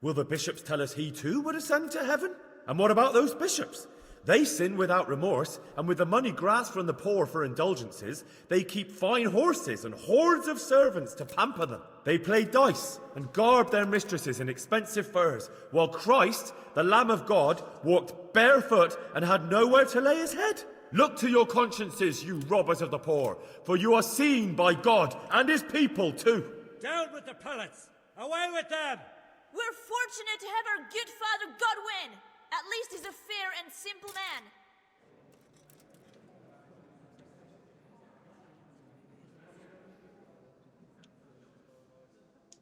Will the bishops tell us he too would ascend to heaven? And what about those bishops? They sin without remorse, and with the money grasped from the poor for indulgences, they keep fine horses and hordes of servants to pamper them. They play dice and garb their mistresses in expensive furs, while Christ, the Lamb of God, walked barefoot and had nowhere to lay his head. Look to your consciences, you robbers of the poor, for you are seen by God and his people too. Down with the prelates! Away with them! We're fortunate to have our good Father Godwin. At least he's a fair and simple man.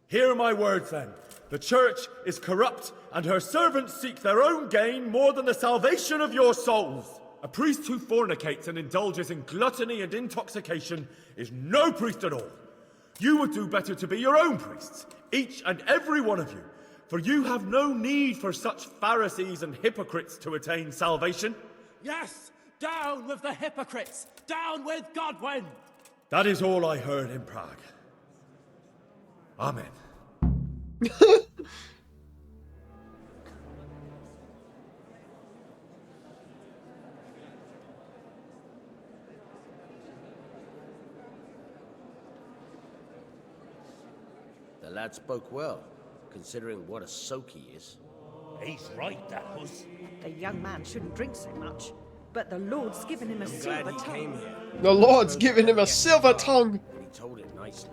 Hear my words then. The church is corrupt, and her servants seek their own gain more than the salvation of your souls. A priest who fornicates and indulges in gluttony and intoxication is no priest at all. You would do better to be your own priests, each and every one of you, for you have no need for such Pharisees and hypocrites to attain salvation. Yes! Down with the hypocrites! Down with Godwin! That is all I heard in Prague. Amen. The lad spoke well, considering what a soak he is. He's right, that was. The young man shouldn't drink so much, but the Lord's given him a silver tongue. The Lord's given him a silver tongue. And he told it nicely.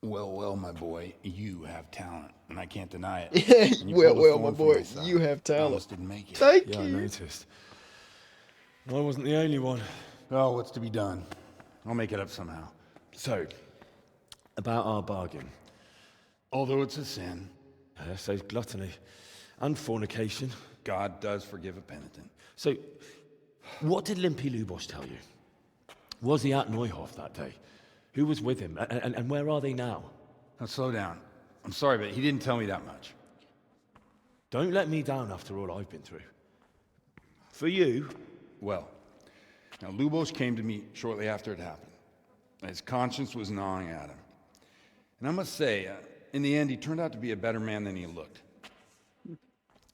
Well, well, my boy, you have talent, and I can't deny it. Yeah, And you well, pulled a well, my thorn from boy, side. you have I talent. almost didn't make it. Thank Yeah, I you. noticed. I wasn't the only one. Oh, what's to be done? I'll make it up somehow. So, about our bargain. Although it's a sin, So gluttony and fornication. God does forgive a penitent. So, what did Limpy Lubos tell you? Was he at Neuhof that day? Who was with him? And where are they now? Now, slow down. I'm sorry, but he didn't tell me that much. Don't let me down after all I've been through. For you... Well, now Lubos came to me shortly after it happened. His conscience was gnawing at him. And I must say, in the end, he turned out to be a better man than he looked.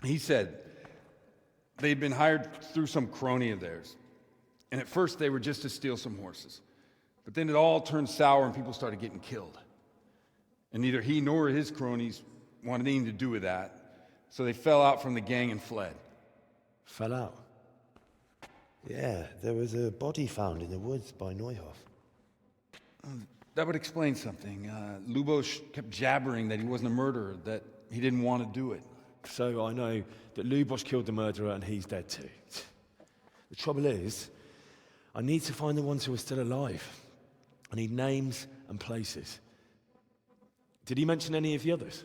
He said they'd been hired through some crony of theirs. And at first, they were just to steal some horses. But then it all turned sour and people started getting killed. And neither he nor his cronies wanted anything to do with that. So they fell out from the gang and fled. Fell out? Yeah, there was a body found in the woods by Neuhof. That would explain something. Lubos kept jabbering that he wasn't a murderer, that he didn't want to do it. So I know that Lubos killed the murderer and he's dead too. The trouble is, I need to find the ones who are still alive. I need names and places. Did he mention any of the others?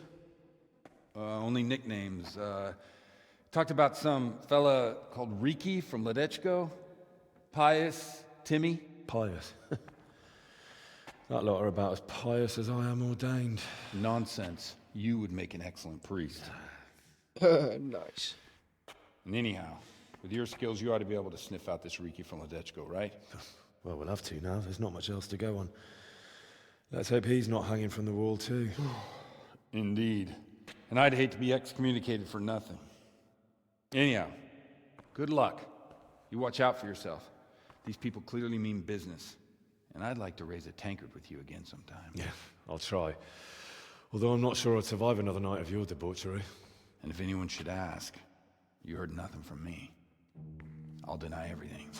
Only nicknames. Talked about some fella called Riki from Ledechko, Pius, Timmy. Pius. That lot are about as pious as I am ordained. Nonsense. You would make an excellent priest. Nice. And anyhow, with your skills, you ought to be able to sniff out this Riki from Ledechko, right? Well, we'll have to now. There's not much else to go on. Let's hope he's not hanging from the wall too. Indeed. And I'd hate to be excommunicated for nothing. Anyhow, good luck. You watch out for yourself. These people clearly mean business. And I'd like to raise a tankard with you again sometime. Yeah, I'll try. Although I'm not sure I'd survive another night of your debauchery. And if anyone should ask, you heard nothing from me. I'll deny everything.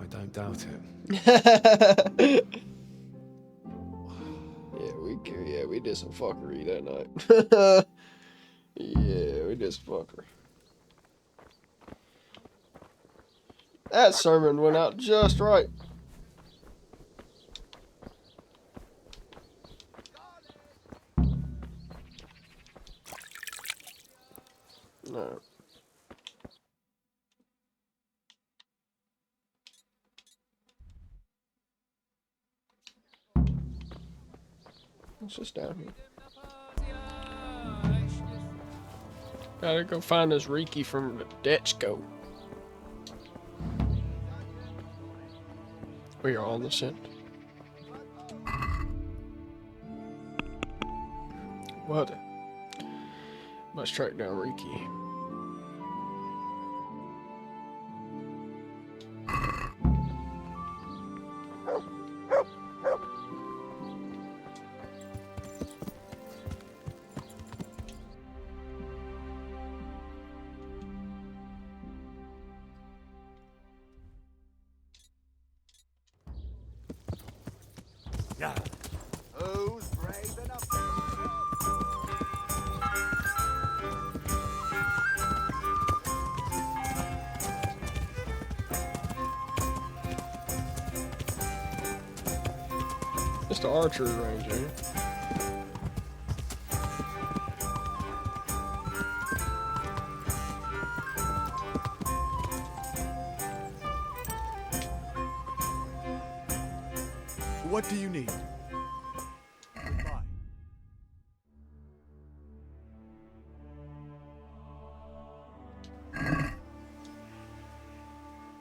I don't doubt it. Yeah, we did some fuckery that night. Yeah, we did some fuckery. That sermon went out just right. No. What's this down here? Gotta go find this Riki from the Detchko. We are on the scent. What? Must track down Riki. Yeah. Who's brave enough to It's the archery range, ain't it? What do you need? Goodbye.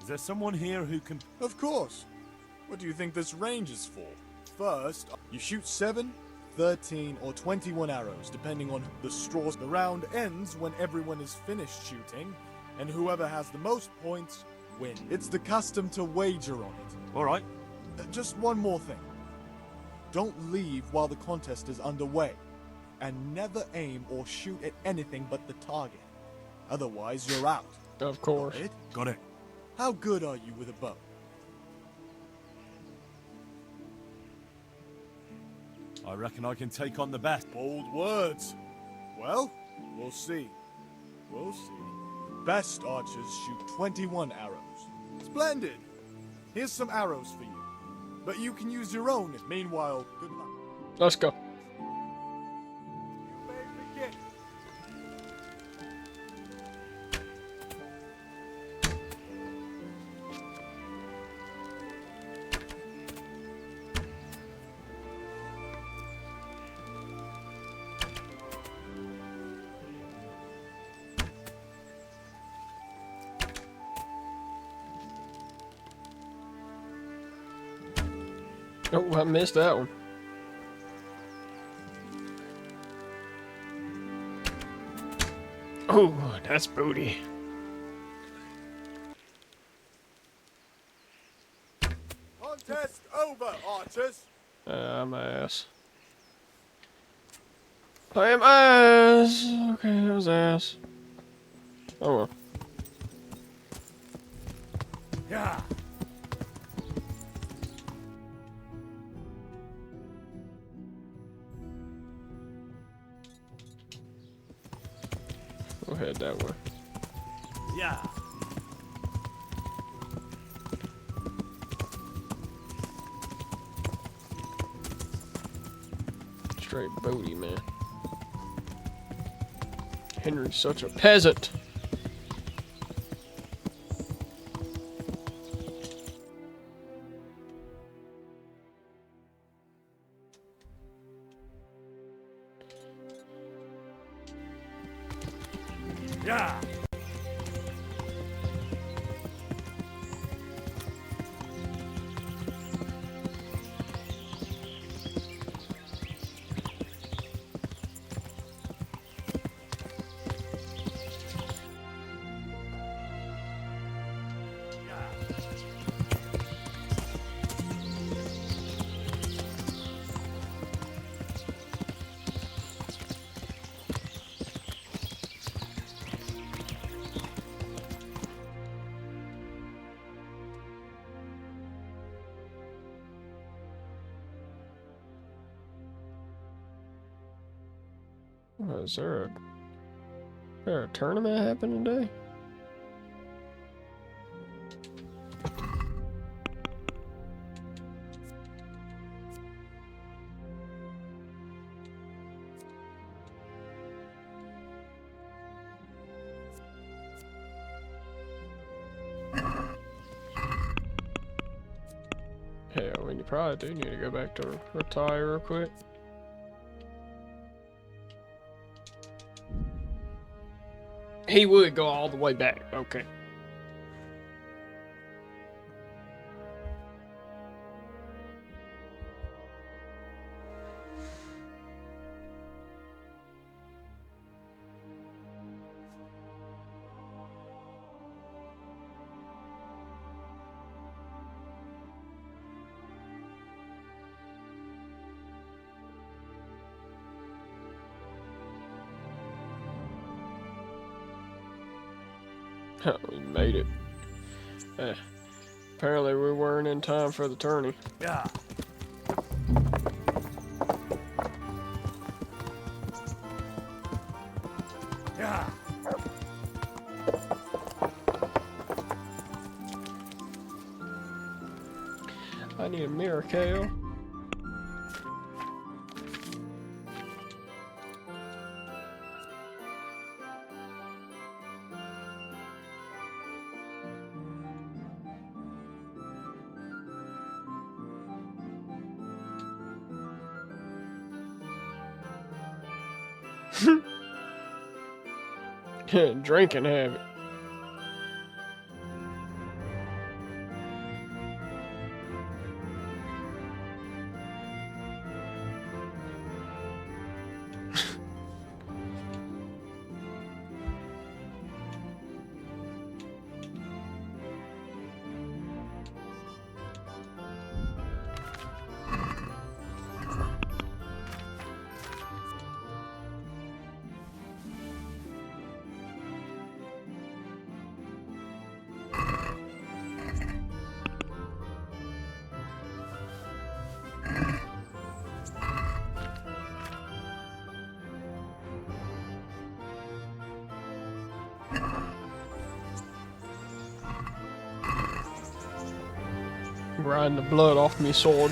Is there someone here who can... Of course. What do you think this range is for? First, you shoot 7, 13, or 21 arrows, depending on the straws. The round ends when everyone is finished shooting, and whoever has the most points wins. It's the custom to wager on it. All right. Just one more thing. Don't leave while the contest is underway, and never aim or shoot at anything but the target. Otherwise, you're out. Of course. Got it. How good are you with a bow? I reckon I can take on the best. Bold words. Well, we'll see. We'll see. Best archers shoot 21 arrows. Splendid! Here's some arrows for you. But you can use your own. Meanwhile, good luck. Let's go. You may begin. Oh, I missed that one. Oh, that's booty. Contest over, archers. I'm ass. I am ass. Okay, that was ass. Oh well. Yeah. We'll head that way. Yeah. Straight booty, man. Henry's such a peasant. Yeah. Is there a tournament happening today? Hell, I mean, you probably do need to go back to retire real quick. He would go all the way back. Okay. We made it. Apparently we weren't in time for the tourney. Yeah. Yeah. I need a mirror, Kale. Drinking habit. Riding the blood off me sword.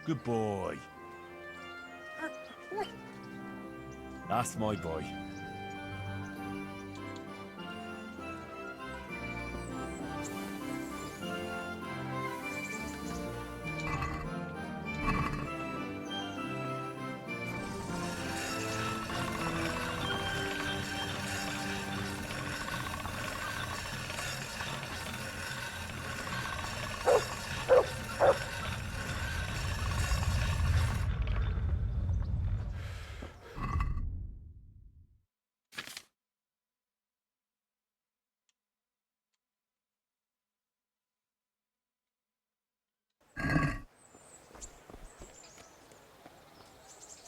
Good boy. That's my boy.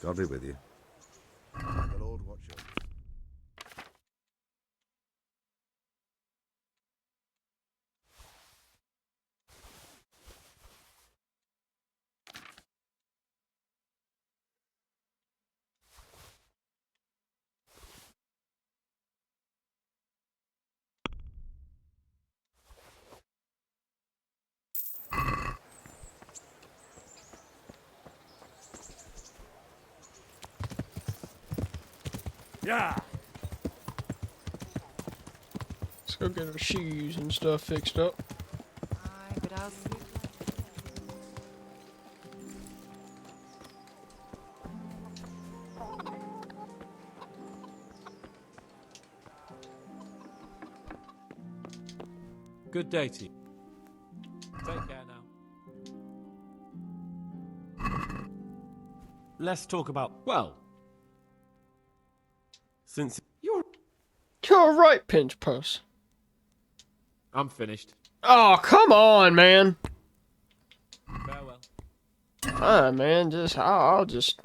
God be with you. The Lord watch us. Yeah. Let's go get our shoes and stuff fixed up. Aye, but I'll see. Good day to you. Take care now. Let's talk about, well, since You're right, Pinch Puss. I'm finished. Oh, come on, man. Farewell. Fine, man. I'll just.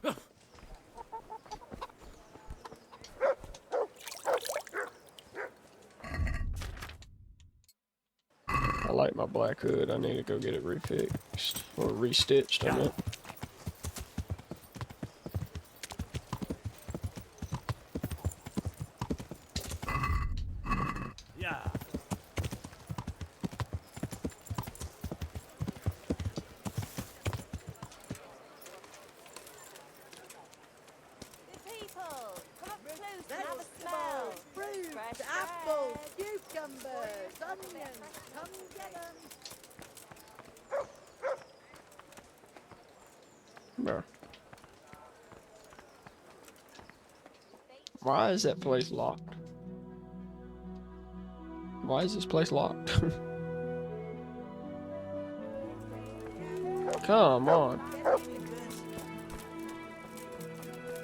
I like my black hood. I need to go get it refixed or restitched. I meant. Yeah. People, come up close and have a smell. Fruit, apples, you Cucumbers, onions, come get 'em. Bro. Why is that place locked? Why is this place locked? Come on.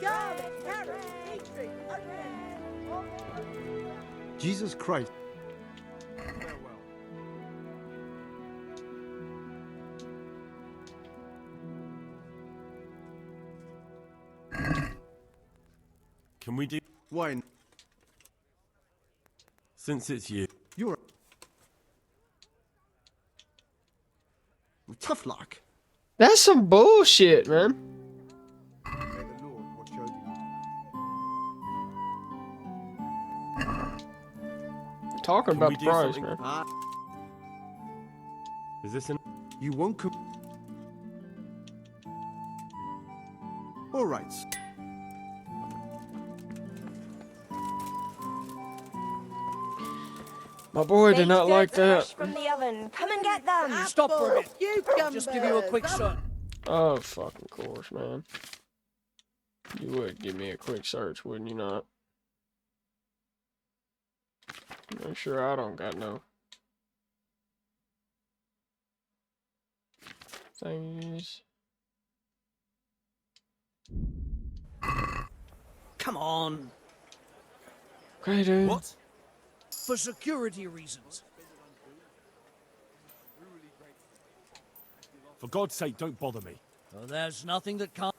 Garlic, carrots, beetroot, onions. Jesus Christ. Can we do... Why? Since it's you. You're tough luck. That's some bullshit, man. May the Lord watch over you. Talking Can about we the do price, something- man. Is this an... You won't come. All right. My boy did not like that. From the oven. Come and get them. Stop for a bit. Cucumbers. Just give you a quick search. Oh, fucking course, man. You would give me a quick search, wouldn't you not? Make sure I don't got no thingies. Come on. Okay, dude. What? For security reasons. For God's sake, don't bother me. Well, there's nothing that can't...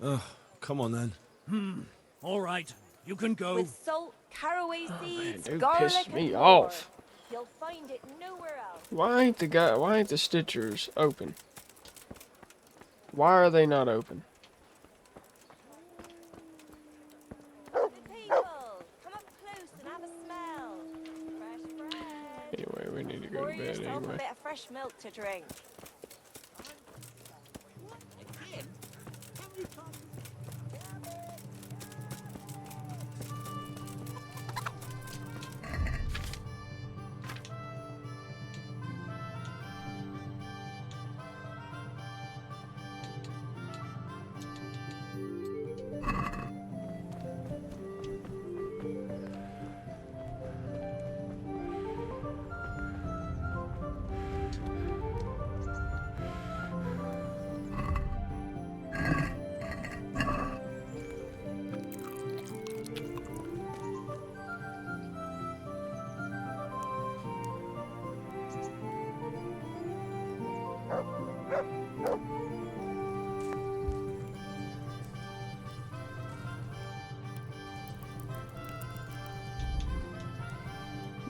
Oh, come on then. All right. You can go. With salt, caraway seeds, dude garlic, pissed and me more. off. You'll find it nowhere else. Why ain't the Stitchers open? Why are they not open? People, come up close and have a smell. Fresh bread. Anyway, we need to go Pour to bed yourself a anyway. bit of fresh milk to drink.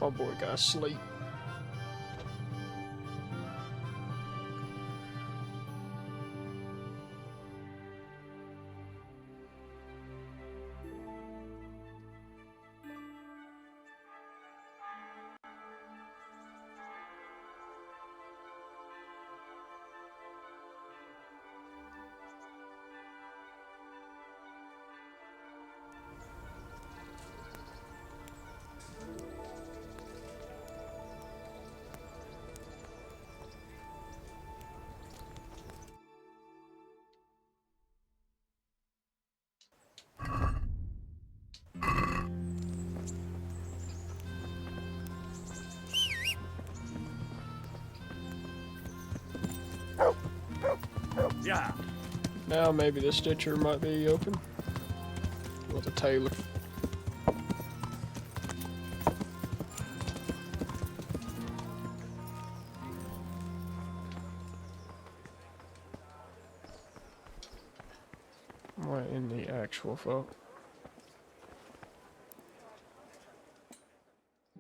My boy got asleep. Yeah. Now maybe the Stitcher might be open. With a tailor. What in the actual fuck?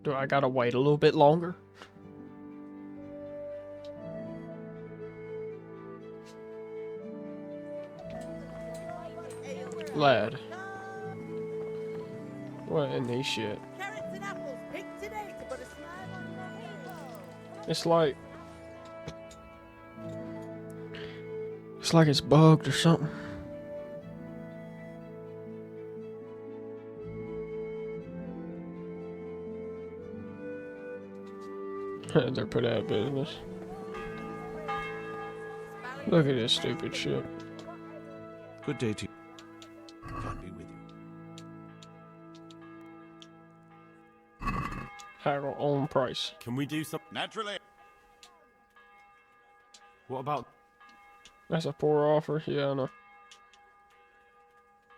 Do I gotta wait a little bit longer? Lad. What in the shit? Carrots and apples, picked today to put a smile on your face. It's like it's bugged or something. They're put out of business. Look at this stupid ship. Good day to you. Can't be with you. Haggle on price. Can we do something? Naturally. What about... That's a poor offer. Yeah, I know.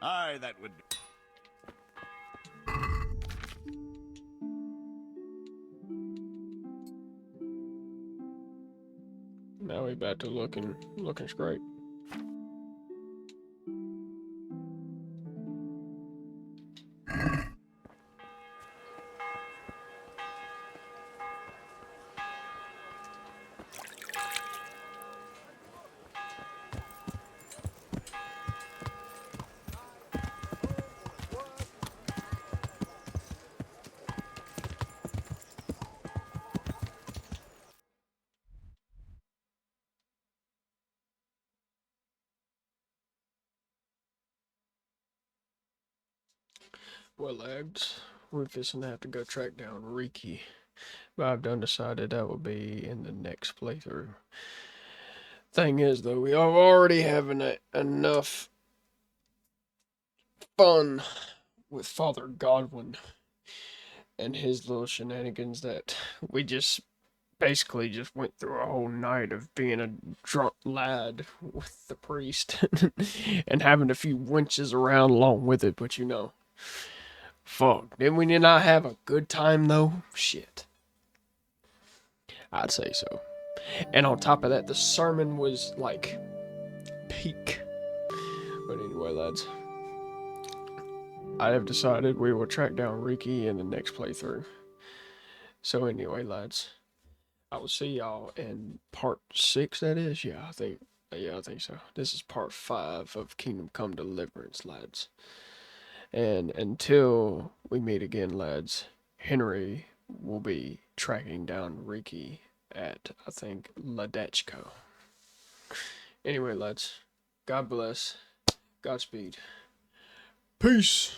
Aye, that would be. Now we back to looking straight. Well, lads, we're fixing to have to go track down Riki. But I've done decided that will be in the next playthrough. Thing is, though, we are already having enough fun with Father Godwin and his little shenanigans that we just basically just went through a whole night of being a drunk lad with the priest and having a few wenches around along with it, but you know. Fuck, didn't we not have a good time though? Shit. I'd say so. And on top of that, the sermon was like peak. But anyway, lads, I have decided we will track down Riki in the next playthrough. So anyway, lads, I will see y'all in part 6, that is? Yeah, I think so. This is part 5 of Kingdom Come Deliverance, lads. And until we meet again, lads, Henry will be tracking down Riki at, I think, Ladechko. Anyway, lads, God bless. Godspeed. Peace.